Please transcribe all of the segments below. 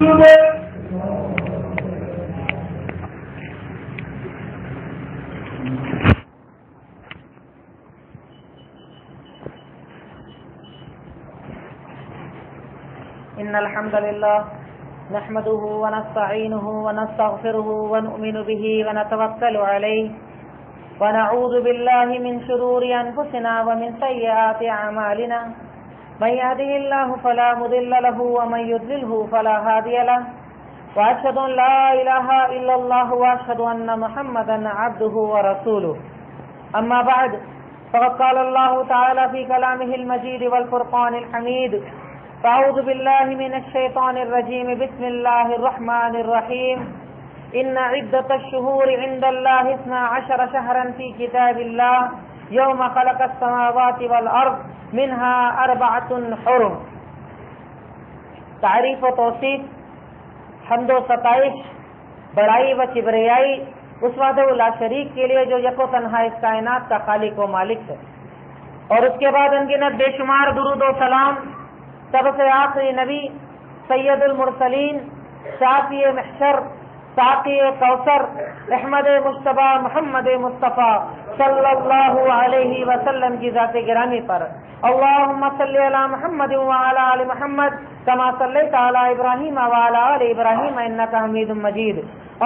إن الحمد لله نحمده ونستعينه ونستغفره ونؤمن به ونتوكل عليه ونعوذ بالله من شرور أنفسنا ومن سيئات أعمالنا من يهده الله فلا مضل له ومن يضلله فلا هادي له وأشهد أن لا إله إلا الله وأشهد أن محمدا عبده ورسوله أما بعد فقد قال الله تعالى في كلامه المجيد والفرقان الحميد أعوذ بالله من الشيطان الرجيم بسم الله الرحمن الرحيم إن عدة الشهور عند الله 12 شهرا في كتاب الله يوم خلق السماوات والأرض منها 4 حرم. تعریف و توصیف، حمد و ستائش، بڑائی و کبریائی اس وحدہ لا شریک کے لیے جو یک و تنہا اس کائنات کا خالق و مالک ہے، اور اس کے بعد انگنت بے شمار درود و سلام سب سے آخری نبی سید المرسلین شافی محشر ساقی کوثر احمد مصطفیٰ محمد مصطفیٰ صلی اللہ علیہ وسلم کی ذات گرامی پر اللہم صلی علی محمد وعلی آل محمد کما صلیت علی ابراہیم وعلی آل ابراہیم انکا حمید مجید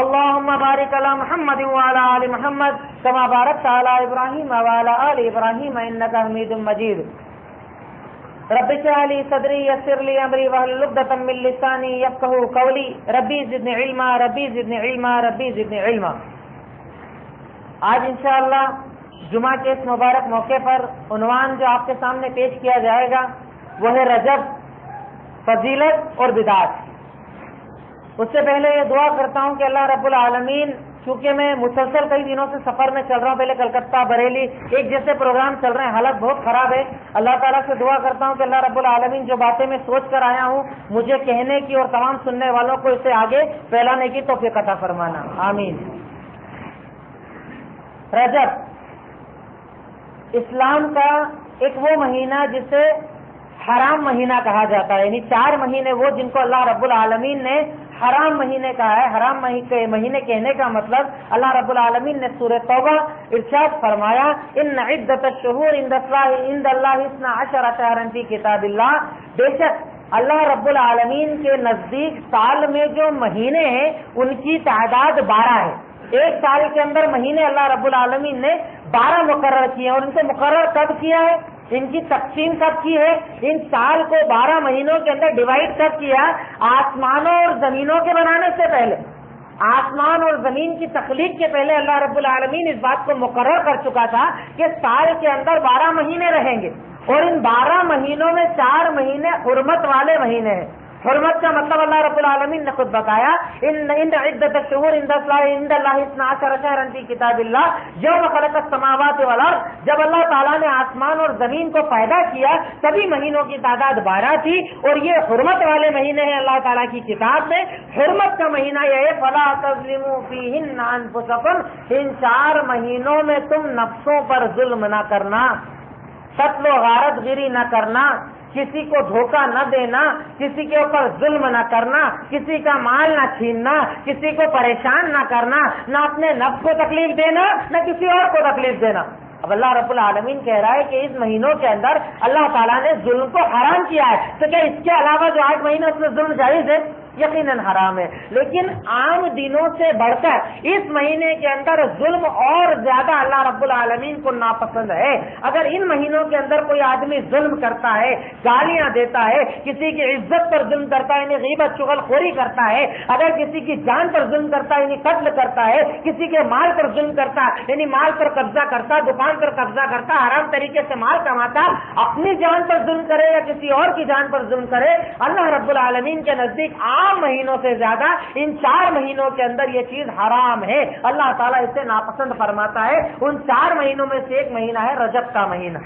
اللہم بارک علی محمد وعلی آل محمد کما بارکت علی ابراہیم وعلی آل ابراہیم انکا حمید مجید. رب اشرح لي صدری یسر لی امری واحلل عقدۃ من لسانی یفقهوا قولی ربی زدنی علما ربی زدنی علما ربی زدنی علما. آج انشاءاللہ جمعہ کے اس مبارک موقع پر عنوان جو آپ کے سامنے پیش کیا جائے گا وہ ہے رجب، فضیلت اور بدعت. اس سے پہلے یہ دعا کرتا ہوں کہ اللہ رب العالمین، چونکہ میں مسلسل کئی دنوں سے سفر میں چل رہا ہوں، پہلے کلکتہ بریلی ایک جیسے پروگرام چل رہے ہیں، حالت بہت خراب ہے. اللہ تعالیٰ سے دعا کرتا ہوں کہ اللہ رب العالمین جو باتیں میں سوچ کر آیا ہوں مجھے کہنے کی اور تمام سننے والوں کو اسے آگے پھیلانے کی توفیق عطا فرمانا، آمین. رجب اسلام کا ایک وہ مہینہ جسے حرام مہینہ کہا جاتا ہے، یعنی 4 مہینے وہ جن کو اللہ رب العالمین نے حرام مہینے کہا ہے. حرام مہینے کہنے کا مطلب اللہ رب العالمین نے سورہ توبہ ارشاد فرمایا ان عدت الشہور عند اللہ 12 شہرا فی کتاب اللہ، بے شک اللہ رب العالمین کے نزدیک سال میں جو مہینے ہیں ان کی تعداد 12 ہے. ایک سال کے اندر مہینے اللہ رب العالمین نے 12 مقرر کیے ہیں، اور ان سے مقرر کب کیا ہے، ان کی تقسیم کب کی ہے، ان سال کو 12 مہینوں کے اندر ڈیوائڈ کب کیا؟ آسمانوں اور زمینوں کے بنانے سے پہلے، آسمان اور زمین کی تخلیق کے پہلے اللہ رب العالمین اس بات کو مقرر کر چکا تھا کہ سال کے اندر 12 مہینے رہیں گے، اور ان 12 مہینوں میں 4 مہینے حرمت والے مہینے ہیں. حرمت کا مطلب اللہ رب العالمین نے خود بتایا ان عدت الشہور عند اللہ 12 شہرا فی کتاب اللہ یوم خلق السماوات والارض. جب اللہ تعالیٰ نے آسمان اور زمین کو پیدا کیا سبھی مہینوں کی تعداد 12 تھی، اور یہ حرمت والے مہینے ہیں اللہ تعالیٰ کی کتاب میں. حرمت کا مہینہ یہ ہے فلا تظلموا فیہن انفسکم، ان 4 مہینوں میں تم نفسوں پر ظلم نہ کرنا، قتل و غارت گیری نہ کرنا، کسی کو دھوکہ نہ دینا، کسی کے اوپر ظلم نہ کرنا، کسی کا مال نہ چھیننا، کسی کو پریشان نہ کرنا، نہ اپنے نفس کو تکلیف دینا نہ کسی اور کو تکلیف دینا. اب اللہ رب العالمین کہہ رہا ہے کہ اس مہینوں کے اندر اللہ تعالیٰ نے ظلم کو حرام کیا ہے، تو کیا اس کے علاوہ جو 8 مہینے اس میں ظلم جائز ہے؟ یقیناً حرام ہے. لیکن عام دنوں سے بڑھ کر اس مہینے کے اندر ظلم اور زیادہ اللہ رب العالمین کو ناپسند ہے. اگر ان مہینوں کے اندر کوئی آدمی ظلم کرتا ہے، گالیاں دیتا ہے، کسی کی عزت پر ظلم کرتا ہے یعنی غیبت چغل خوری کرتا ہے، اگر کسی کی جان پر ظلم کرتا ہے یعنی قتل کرتا ہے، کسی کے مال پر ظلم کرتا ہے یعنی مال پر قبضہ کرتا، دکان پر قبضہ کرتا، حرام طریقے سے مال کماتا، اپنی جان پر ظلم کرے یا کسی اور کی جان پر ظلم کرے، اللہ رب العالمین کے نزدیک عام مہینوں سے زیادہ ان 4 مہینوں کے اندر یہ چیز حرام ہے. اللہ تعالیٰ اس سے ناپسند فرماتا ہے. ان 4 مہینوں میں سے ایک مہینہ ہے رجب کا مہینہ،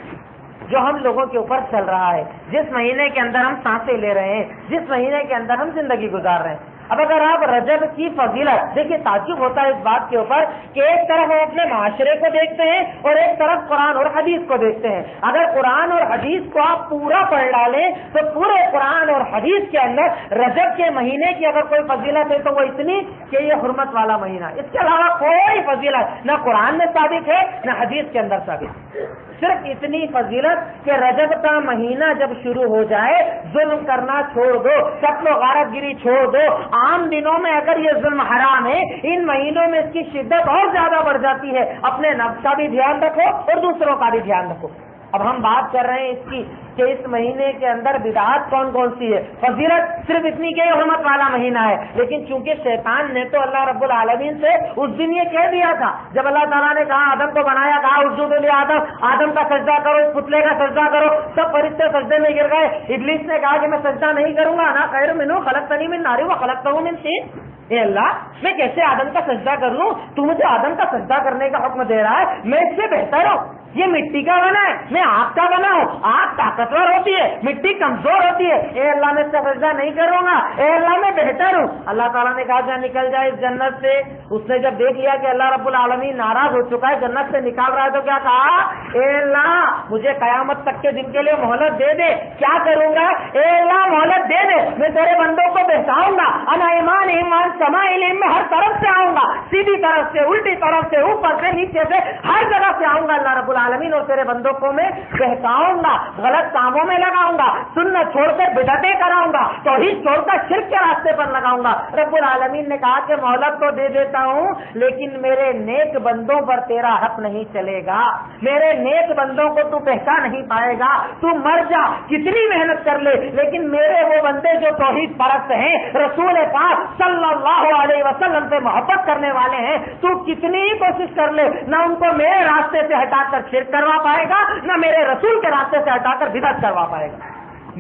جو ہم لوگوں کے اوپر چل رہا ہے، جس مہینے کے اندر ہم سانسیں لے رہے ہیں، جس مہینے کے اندر ہم زندگی گزار رہے ہیں. اب اگر آپ رجب کی فضیلت دیکھیے، تعجب ہوتا ہے اس بات کے اوپر کہ ایک طرف ہم اپنے معاشرے کو دیکھتے ہیں اور ایک طرف قرآن اور حدیث کو دیکھتے ہیں. اگر قرآن اور حدیث کو آپ پورا پڑھ ڈالیں تو پورے قرآن اور حدیث کے اندر رجب کے مہینے کی اگر کوئی فضیلت ہے تو وہ اتنی کہ یہ حرمت والا مہینہ. اس کے علاوہ کوئی فضیلت نہ قرآن میں ثابت ہے نہ حدیث کے اندر ثابت ہے. صرف اتنی فضیلت کہ رجب کا مہینہ جب شروع ہو جائے ظلم کرنا چھوڑ دو، قتل و غارت گیری چھوڑ دو. عام دنوں میں اگر یہ ظلم حرام ہے، ان مہینوں میں اس کی شدت اور زیادہ بڑھ جاتی ہے. اپنے نفس کا بھی دھیان رکھو اور دوسروں کا بھی دھیان رکھو. اب ہم بات کر رہے ہیں اس کی کہ اس مہینے کے اندر بدعات کون کون سی ہے. فضیلت صرف اتنی کہ حرمت والا مہینہ ہے، لیکن چونکہ شیطان نے تو اللہ رب العالمین سے اس دن یہ کہہ دیا تھا جب اللہ تعالیٰ نے کہا آدم کو بنایا، کہا اسجدوا لآدم، آدم کا سجدہ کرو، اس پتلے کا سجدہ کرو. سب فرشتے سجدے میں گر گئے. ابلیس نے کہا کہ میں سجدہ نہیں کروں گا، انا خیر منہ خلقتنی من نار وخلقتہ من طین. اے اللہ، میں کیسے آدم کا سجدہ کر لوں؟ تو مجھے آدم کا سجدہ کرنے کا حکم دے رہا ہے، میں اس سے بہتر ہوں. یہ مٹی کا بنا ہے، میں آگ کا بنا ہوں. آگ طاقتور ہوتی ہے، مٹی کمزور ہوتی ہے. اے اللہ، میں اس کا سجدہ نہیں کروں گا. اے اللہ، میں بہتر ہوں. اللہ تعالیٰ نے کہا جا نکل جائے اس جنت سے. اس نے جب دیکھ لیا کہ اللہ رب العالمین ناراض ہو چکا ہے، جنت سے نکال رہا ہے، تو کیا کہا؟ اے اللہ، مجھے قیامت تک کے دن کے لیے مہلت دے دے. کیا کروں گا؟ اے اللہ، مہلت دے دے، میں تیرے بندوں کو بہتاؤں گا. انا ایمان ایمان سما علم میں ہر طرف سے آؤں گا، سیدھی طرف سے، الٹی طرف سے، اوپر سے، نیچے سے، ہر جگہ سے آؤں گا اللہ رب العالمین، اور تیرے بندوں کو میں بہتاؤں گا، غلط کاموں میں لگاؤں گا، سنت چھوڑ کر بدعتیں کراؤں گا، توحید چھوڑ کر شرک کے راستے پر لگاؤں گا. رب العالمین نے کہا کہ مہلت تو دے دیتا ہوں، لیکن میرے نیک بندوں پر تیرا حق نہیں چلے گا. میرے نیک بندوں کو تو پہچان نہیں پائے گا. تو مر جا، کتنی محنت کر لے، لیکن میرے وہ بندے جو توحید پرست ہیں، رسول پاک صلی اللہ علیہ وسلم سے محبت کرنے والے ہیں، تو کتنی ہی کوشش کر لے، نہ ان کو میرے راستے سے ہٹا کر شرک کروا پائے گا، نہ میرے رسول کے راستے سے ہٹا کر بدعت کروا پائے گا.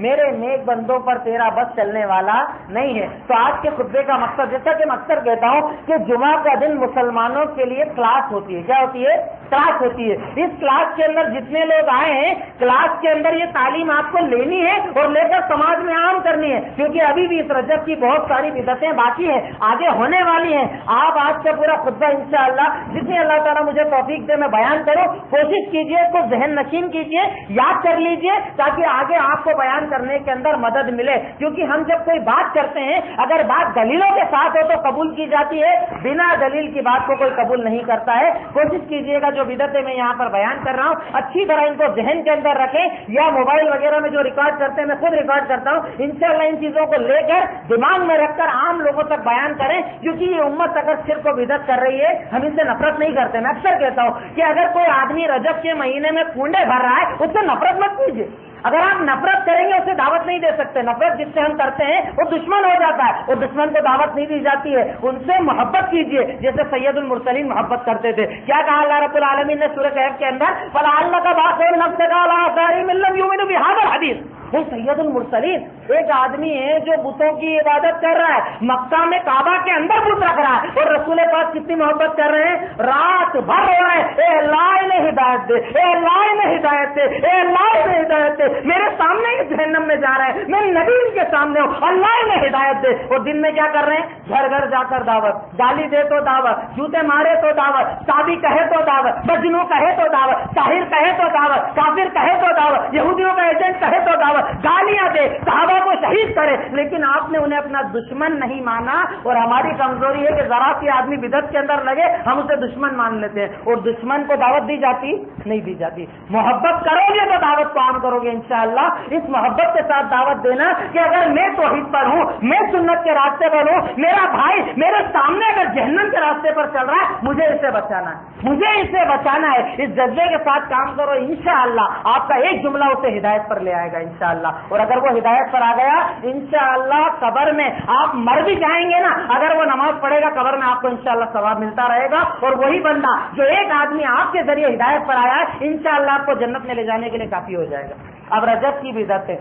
میرے نیک بندوں پر تیرا بس چلنے والا نہیں ہے. تو آج کے خطبے کا مقصد، جیسا کہ میں اکثر کہتا ہوں کہ جمعہ کا دن مسلمانوں کے لیے کلاس ہوتی ہے. کیا ہوتی ہے؟ کلاس ہوتی ہے. اس کلاس کے اندر جتنے لوگ آئے ہیں، کلاس کے اندر یہ تعلیم آپ کو لینی ہے اور لے کر سماج میں عام کرنی ہے، کیونکہ ابھی بھی اس رجب کی بہت ساری بدعتیں باقی ہیں، آگے ہونے والی ہیں. آپ آج کا پورا خطبہ انشاءاللہ جتنی اللہ تعالیٰ مجھے توفیق دے میں بیان کروں، کوشش کیجئے، اس کو ذہن نشین کیجئے، یاد کر لیجئے، تاکہ آگے آپ کو بیان کرنے کے اندر مدد ملے. کیونکہ ہم جب کوئی بات کرتے ہیں، اگر بات دلیلوں کے ساتھ ہو تو قبول کی جاتی ہے، بنا دلیل کی بات کو کوئی قبول نہیں کرتا ہے. کوشش کیجئے گا جو بدعتیں میں یہاں پر بیان کر رہا ہوں اچھی طرح ان کو ذہن کے اندر رکھیں، یا موبائل وغیرہ میں جو ریکارڈ کرتے ہیں، میں خود ریکارڈ کرتا ہوں، انشاءاللہ ان چیزوں کو لے کر دماغ میں رکھ کر عام لوگوں تک بیان کریں. کیونکہ یہ امت اگر شرک و بدعت کر رہی ہے، ہم ان سے نفرت نہیں کرتے. میں اکثر کہتا ہوں کہ اگر کوئی آدمی رجب کے مہینے میں کنڈے بھر رہا ہے، اس سے نفرت مت کیجیے. اگر آپ نفرت کریں گے اسے دعوت نہیں دے سکتے. نفرت جس سے ہم کرتے ہیں وہ دشمن ہو جاتا ہے، اور دشمن کو دعوت نہیں دی جاتی ہے. ان سے محبت کیجیے جیسے سید المرسلین محبت کرتے تھے. کیا کہا اللہ رب العالمین نے سورہ کہف کے اندر؟ فَلَعَلَّكَ بَاخِعٌ نَفْسَكَ عَلَىٰ آثَارِهِمْ إِن لَّمْ يُؤْمِنُوا بِهَٰذَا الْحَدِيثِ. وہ سید المرسلین ایک آدمی ہے جو بتوں کی عبادت کر رہا ہے، مکہ میں کعبہ کے اندر بت رکھ رہا ہے، اور رسول پاک کتنی محبت کر رہے ہیں، رات بھر رو رہے ہیں، اے اللہ انہیں ہدایت دے، اے اللہ انہیں ہدایت دے، اے اللہ انہیں ہدایت دے. میرے سامنے ہی جہنم میں جا رہے ہیں، میں نبی کے سامنے ہوں، اللہ انہیں ہدایت دے. اور دن میں کیا کر رہے ہیں؟ گھر گھر جا کر دعوت، گالی دے تو دعوت، جوتے مارے تو دعوت، صحابی کہے تو دعوت، مجنوں کہے تو دعوت، طاہر کہے تو دعوت، کافر کہے تو دعوت، یہودیوں کا ایجنٹ کہے تو دعوت، گالیاں دے، صحابہ کو شہید کرے. لیکن آپ نے انہیں اپنا دشمن نہیں مانا. اور ہماری کمزوری ہے کہ ذرا سی آدمی بدعت کے اندر لگے ہم اسے دشمن مان لیتے ہیں، اور دشمن کو دعوت دی جاتی نہیں دی جاتی. محبت کرو گے تو دعوت کو عام کرو گے انشاءاللہ. اس محبت کے ساتھ دعوت دینا کہ اگر میں توحید پر ہوں، میں سنت کے راستے پر ہوں، میرا بھائی میرے سامنے اگر جہنم کے راستے پر چل رہا ہے، مجھے اسے بچانا ہے، مجھے اسے بچانا ہے. اس جذبے کے ساتھ کام کرو، انشاءاللہ آپ کا ایک جملہ اسے ہدایت پر لے آئے گا انشاءاللہ. اور اگر وہ ہدایت پر آ گیا انشاءاللہ قبر میں آپ مر بھی جائیں گے نا، اگر وہ نماز پڑھے گا قبر میں آپ کو انشاءاللہ ثواب ملتا رہے گا. اور وہی بندہ جو ایک آدمی آپ کے ذریعے ہدایت پر آیا ہے انشاءاللہ آپ کو جنت میں لے جانے کے لیے کافی ہو جائے گا. اب رجب کی بدعت ہے.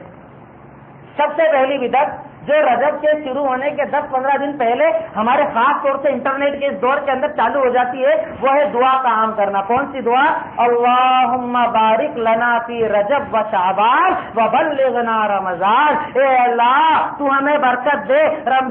سب سے پہلی بدعت جو رجب کے شروع ہونے کے 10-15 دن پہلے ہمارے خاص طور سے انٹرنیٹ کے اس دور کے اندر چالو ہو جاتی ہے، وہ ہے دعا کا عام کرنا. کون سی دعا؟ اللہم بارک لنا فی رجب و شعبان وبلغنا رمضان. اے اللہ تو ہمیں برکت دے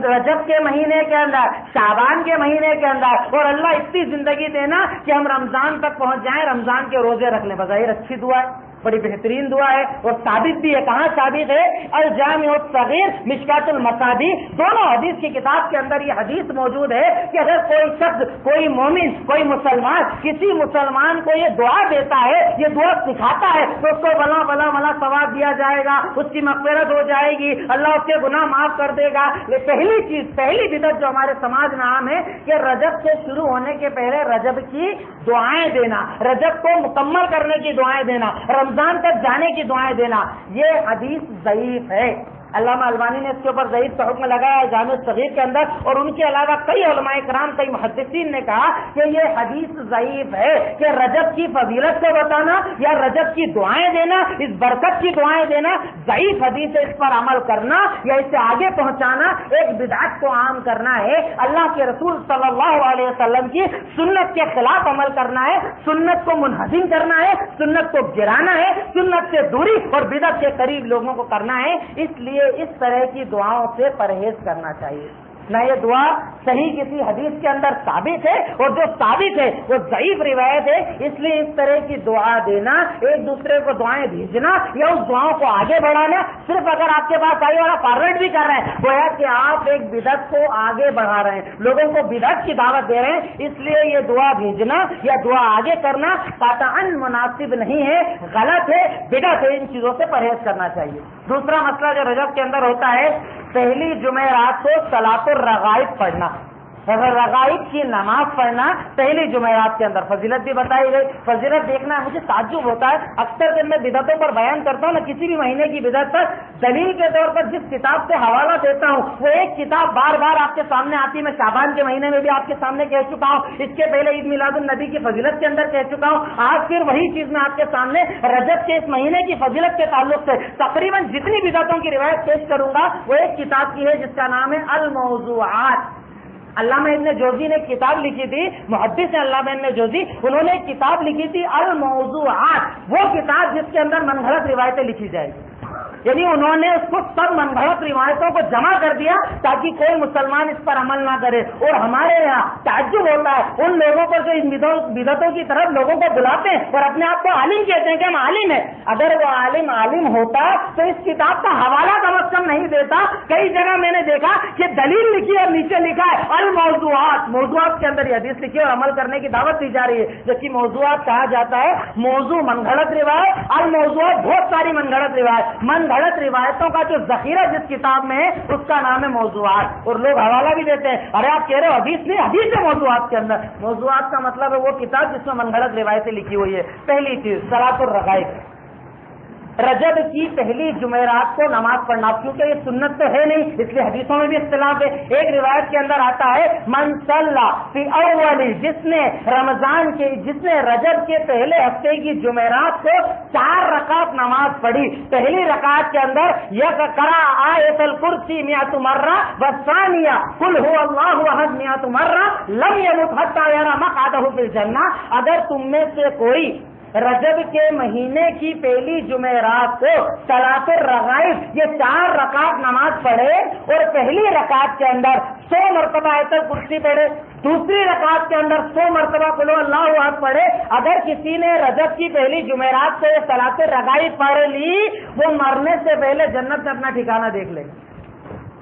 رجب کے مہینے کے اندر، شعبان کے مہینے کے اندر، اور اللہ اتنی زندگی دینا کہ ہم رمضان تک پہنچ جائیں، رمضان کے روزے رکھ لیں. بظاہر اچھی دعا ہے، بڑی بہترین دعا ہے، اور ثابت بھی ہے. کہاں ثابت ہے؟ الجامع الصغیر مشکات المصابیح، دونوں حدیث کی کتاب کے اندر یہ حدیث موجود ہے کہ اگر کوئی شخص، کوئی مومن، کوئی مسلمان کسی مسلمان کو یہ دعا دیتا ہے، یہ دعا سکھاتا ہے، تو اس کو بلا بلا بلا ثواب دیا جائے گا، اس کی مغفرت ہو جائے گی، اللہ اس کے گناہ معاف کر دے گا. یہ پہلی چیز، پہلی بدعت جو ہمارے سماج میں عام ہے کہ رجب سے شروع ہونے کے پہلے رجب کی دعائیں دینا، رجب کو مکمل کرنے کی دعائیں دینا، رمضان تک جانے کی دعائیں دینا. یہ حدیث ضعیف ہے. علامہ البانی نے اس کے اوپر ضعیف کا حکم لگایا ہے جامع صغیر کے اندر، اور ان کے علاوہ کئی علماء کرام، کئی محدثین نے کہا کہ یہ حدیث ضعیف ہے کہ رجب کی فضیلت کو بتانا یا رجب کی دعائیں دینا، اس برکت کی دعائیں دینا ضعیف حدیث ہے. اس پر عمل کرنا یا اسے آگے پہنچانا ایک بدعت کو عام کرنا ہے. اللہ کے رسول صلی اللہ علیہ وسلم کی سنت کے خلاف عمل کرنا ہے، سنت کو منہدم کرنا ہے، سنت کو گرانا ہے، سنت سے دوری اور بدعت کے قریب لوگوں کو کرنا ہے. اس لیے اس طرح کی دعاؤں سے پرہیز کرنا چاہیے. نہ یہ دعا صحیح کسی حدیث کے اندر ثابت ہے، اور جو ثابت ہے وہ ضعیف روایت ہے. اس لیے اس طرح کی دعا دینا، ایک دوسرے کو دعائیں بھیجنا یا اس دعاؤں کو آگے بڑھانا، صرف اگر آپ کے پاس آئی والا فارورڈ بھی کر رہے ہیں گویا کہ آپ ایک بدعت کو آگے بڑھا رہے ہیں، لوگوں کو بدعت کی دعوت دے رہے ہیں. اس لیے یہ دعا بھیجنا یا دعا آگے کرنا قطعاً مناسب نہیں ہے، غلط ہے، بدعت ہے. ان چیزوں سے پرہیز کرنا چاہیے. دوسرا مسئلہ جو رجب کے اندر ہوتا ہے، پہلی جمعرات کو صلاۃ الرغائب پڑھنا. رغائب کی نماز پڑھنا پہلی جمعرات کے اندر فضیلت بھی بتائی گئی. فضیلت دیکھنا مجھے تعجب ہوتا ہے، اکثر جب میں بدعتوں پر بیان کرتا ہوں نا، کسی بھی مہینے کی بدعت پر دلیل کے طور پر جس کتاب سے حوالہ دیتا ہوں وہ ایک کتاب بار بار آپ کے سامنے آتی ہے. میں شعبان کے مہینے میں بھی آپ کے سامنے کہہ چکا ہوں، اس کے پہلے عید میلاد النبی کی فضیلت کے اندر کہہ چکا ہوں. آج پھر وہی چیز میں آپ کے سامنے رجب کے اس مہینے کی فضیلت کے تعلق سے تقریباً جتنی بدعتوں کی روایت پیش کروں گا وہ ایک کتاب کی ہے جس کا نام ہے الموضوعات. علامہ ابن جوزی نے کتاب لکھی تھی، محدث علامہ ابن جوزی، انہوں نے ایک کتاب لکھی تھی الموضوعات. وہ کتاب جس کے اندر من گھڑت روایتیں لکھی جائے گی، یعنی انہوں نے اس کو سب من گھڑت روایتوں کو جمع کر دیا تاکہ کوئی مسلمان اس پر عمل نہ کرے. اور ہمارے یہاں تعجب ہوتا ہے ان لوگوں پر جو ان بدعتوں کی طرف لوگوں کو بلاتے ہیں اور اپنے آپ کو عالم کہتے ہیں کہ ہم عالم ہیں. اگر وہ عالم ہوتا تو اس کتاب کا حوالہ کم از کم نہیں دیتا. کئی جگہ میں نے دیکھا کہ دلیل لکھی اور نیچے لکھا ہے الموضوعات. موضوعات کے اندر یہ حدیث لکھی اور عمل کرنے کی دعوت دی جا رہی ہے، جبکہ موضوعات کہا جاتا ہے موضوع من گھڑت روایت، الموضوعات بہت ساری من گھڑت روایت. من گھڑت روایتوں کا جو ذخیرہ جس کتاب میں ہے اس کا نام ہے موضوعات. اور لوگ حوالہ بھی دیتے ہیں، ارے آپ کہہ رہے ہو حدیث نہیں، حدیث ہے موضوعات کے اندر. موضوعات کا مطلب ہے وہ کتاب جس میں من گھڑت روایتیں لکھی ہوئی ہے. پہلی چیز صلاۃ الرغائب، رجب کی پہلی جمعرات کو نماز پڑھنا، کیونکہ یہ سنت تو ہے نہیں اس لیے حدیثوں میں بھی اختلاف ہے. ایک روایت کے اندر آتا ہے من صلی فی اولی، جس نے رجب کے پہلے ہفتے کی جمعرات کو 4 رکعت نماز پڑھی. پہلی رکعت کے اندر یقرأ آیۃ الکرسی 100 مرہ والثانیہ قل هو اللہ احد 100 مرہ لم یمت حتی یری مقعدہ فی الجنہ. اگر تم میں سے کوئی رجب کے مہینے کی پہلی جمعرات کو صلاۃ الرغائب یہ 4 رکعت نماز پڑھے اور پہلی رکعت کے اندر 100 مرتبہ آیت الکرسی پڑھے، دوسری رکعت کے اندر 100 مرتبہ قل اللہ احد پڑھے، اگر کسی نے رجب کی پہلی جمعرات سے یہ صلاۃ الرغائب پڑھ لی وہ مرنے سے پہلے جنت میں اپنا ٹھکانہ دیکھ لے گا.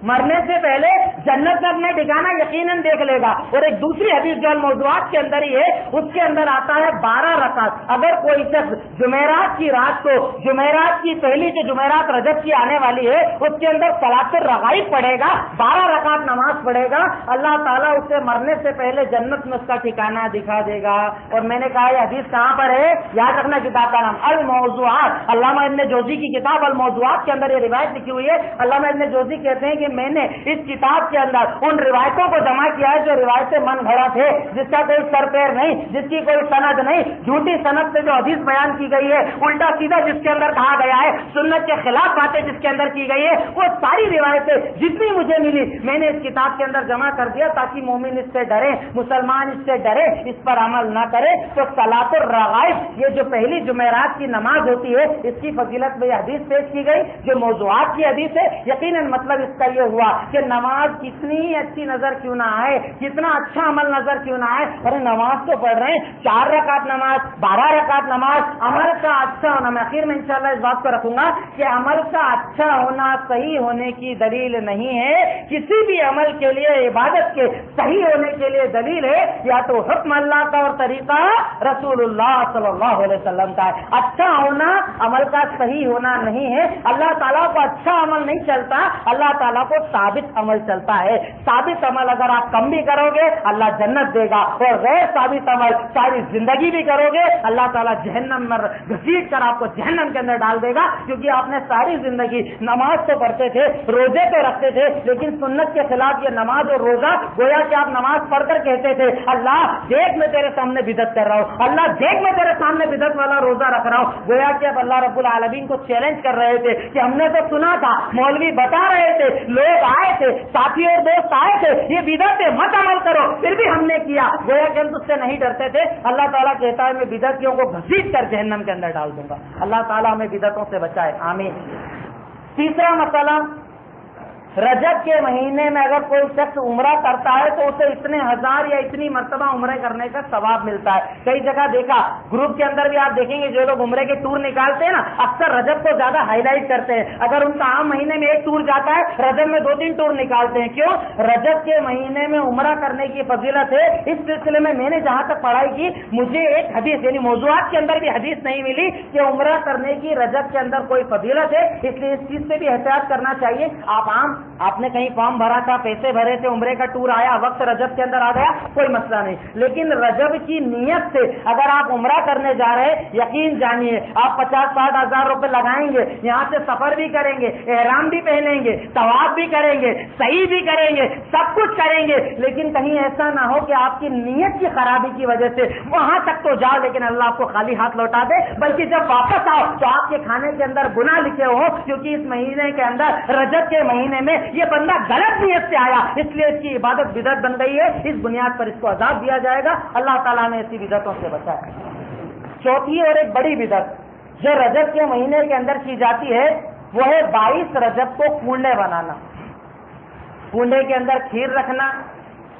مرنے سے پہلے جنت میں اپنا ٹھکانہ یقیناً دیکھ لے گا. اور ایک دوسری حدیث جو الموضوعات کے اندر ہی ہے اس کے اندر آتا ہے 12 رکعت. اگر کوئی شخص جمعرات کی رات کو، جمعرات کی پہلی جو جمعرات رجب کی آنے والی ہے اس کے اندر صلاۃ الرغائب پڑھے گا، 12 رکعت نماز پڑھے گا، اللہ تعالیٰ اسے مرنے سے پہلے جنت میں اس کا ٹھکانہ دکھا دے گا. اور میں نے کہا یہ حدیث کہاں پر ہے؟ یاد رکھنا کتاب کا نام الموضوعات. علامہ ابن جوزی کی کتاب الموضوعات کے اندر یہ روایت لکھی ہوئی ہے. علامہ ابن جوزی کہتے ہیں کہ میں نے اس کتاب کے اندر ان روایتوں کو جمع کیا ہے جو روایتیں من گھڑا تھے، جس کا کوئی سر پیر نہیں، جس کی کوئی سند نہیں، جھوٹی سند سے جو حدیث بیان کی گئی ہے، الٹا سیدھا جس کے اندر کہا گیا ہے، سنت کے خلاف باتیں جس کے اندر کی گئی ہے، وہ ساری روایتیں جتنی مجھے ملی میں نے اس کتاب کے اندر جمع کر دیا تاکہ مومن اس سے ڈرے، مسلمان اس سے ڈرے، اس پر عمل نہ کرے۔ تو صلاۃ الرغائب، یہ جو پہلی جمعرات کی نماز ہوتی ہے، اس کی فضیلت میں یہ حدیث پیش کی گئی جو موضوعات کی حدیث ہے۔ یقیناً مطلب اس کا یہ ہوا کہ نماز کتنی اچھی نظر کیوں نہ آئے، کتنا اچھا عمل نظر کیوں نہ آئے، ارے نماز تو پڑھ رہے ہیں، 4 رکعت نماز، 12 رکعت نماز، عمل کا اچھا ہونا، میں آخر میں انشاءاللہ اس بات کو رکھوں گا کہ عمل کا اچھا ہونا صحیح ہونے کی دلیل نہیں ہے۔ کسی بھی عمل کے لیے، عبادت کے صحیح ہونے کے لیے دلیل ہے یا تو حکم اللہ کا اور طریقہ رسول اللہ صلی اللہ علیہ وسلم کا ہے۔ اچھا ہونا عمل کا صحیح ہونا نہیں ہے۔ اللہ تعالیٰ کو اچھا عمل نہیں چلتا، اللہ تعالیٰ کو ثابت عمل چلتا ہے۔ ثابت عمل اگر آپ کم بھی کرو گے اللہ جنت دے گا، اور غیر ثابت عمل ساری زندگی بھی کرو گے اللہ تعالیٰ جہنم میں گھسیٹ کر آپ کو جہنم کے اندر ڈال دے گا، کیونکہ آپ نے ساری زندگی نماز تو پڑھتے تھے، روزے تو رکھتے تھے، لیکن سنت کے خلاف یہ نماز اور روزہ، گویا کہ آپ نماز پڑھ کر کہتے تھے اللہ دیکھ میں تیرے سامنے بدعت کر رہا ہوں، اللہ دیکھ میں تیرے سامنے بدعت والا روزہ رکھ رہا ہوں، گویا کہ اب اللہ رب العالمین کو چیلنج کر رہے تھے کہ ہم نے تو سنا تھا، مولوی بتا رہے تھے، لوگ آئے تھے، ساتھی اور دوست آئے تھے، یہ بدعت ہے مت عمل کرو، پھر بھی ہم نے کیا، گویا کہ ہم اس سے نہیں ڈرتے تھے۔ اللہ تعالیٰ کہتا ہے میں بدعتیوں کو گھسیٹ کر جہنم کے اندر ڈال دوں گا۔ اللہ تعالیٰ ہمیں بدعتوں سے بچائے، آمین۔ تیسرا مسئلہ، رجب کے مہینے میں اگر کوئی شخص عمرہ کرتا ہے تو اسے اتنے ہزار یا اتنی مرتبہ عمرے کرنے کا ثواب ملتا ہے۔ کئی جگہ دیکھا، گروپ کے اندر بھی آپ دیکھیں گے جو لوگ عمرے کے ٹور نکالتے ہیں نا، اکثر رجب کو زیادہ ہائی لائٹ کرتے ہیں۔ اگر ان کا عام مہینے میں ایک ٹور جاتا ہے، رجب میں 2-3 ٹور نکالتے ہیں۔ کیوں؟ رجب کے مہینے میں عمرہ کرنے کی فضیلت ہے۔ اس سلسلے میں میں نے جہاں تک پڑھائی کی، مجھے ایک حدیث یعنی موضوعات کے اندر بھی حدیث نہیں ملی کہ عمرہ کرنے کی رجب کے اندر کوئی فضیلت ہے، اس لیے اس چیز سے بھی احتیاط کرنا چاہیے۔ آپ نے کہیں فارم بھرا تھا، پیسے بھرے تھے، عمرے کا ٹور آیا، وقت رجب کے اندر آ گیا، کوئی مسئلہ نہیں، لیکن رجب کی نیت سے اگر آپ عمرہ کرنے جا رہے ہیں، یقین جانیے آپ 50-60 ہزار روپے لگائیں گے، یہاں سے سفر بھی کریں گے، احرام بھی پہنیں گے، طواف بھی کریں گے، سعی بھی کریں گے، سب کچھ کریں گے، لیکن کہیں ایسا نہ ہو کہ آپ کی نیت کی خرابی کی وجہ سے وہاں تک تو جاؤ لیکن اللہ آپ کو خالی ہاتھ لوٹا دے، بلکہ جب واپس آؤ تو آپ کے کھانے کے اندر گناہ لکھے ہو، کیونکہ اس مہینے کے اندر رجب کے مہینے میں یہ بندہ غلط نیت سے آیا، اس لیے اس کی عبادت بدعت بن گئی ہے، اس بنیاد پر اس کو عذاب دیا جائے گا۔ اللہ تعالیٰ نے ایسی بدعتوں سے بچائے۔ چوتھی اور ایک بڑی بدعت جو رجب کے مہینے کے اندر کی جاتی ہے وہ ہے 22 رجب کو کنڈے بنانا، کنڈے کے اندر کھیر رکھنا،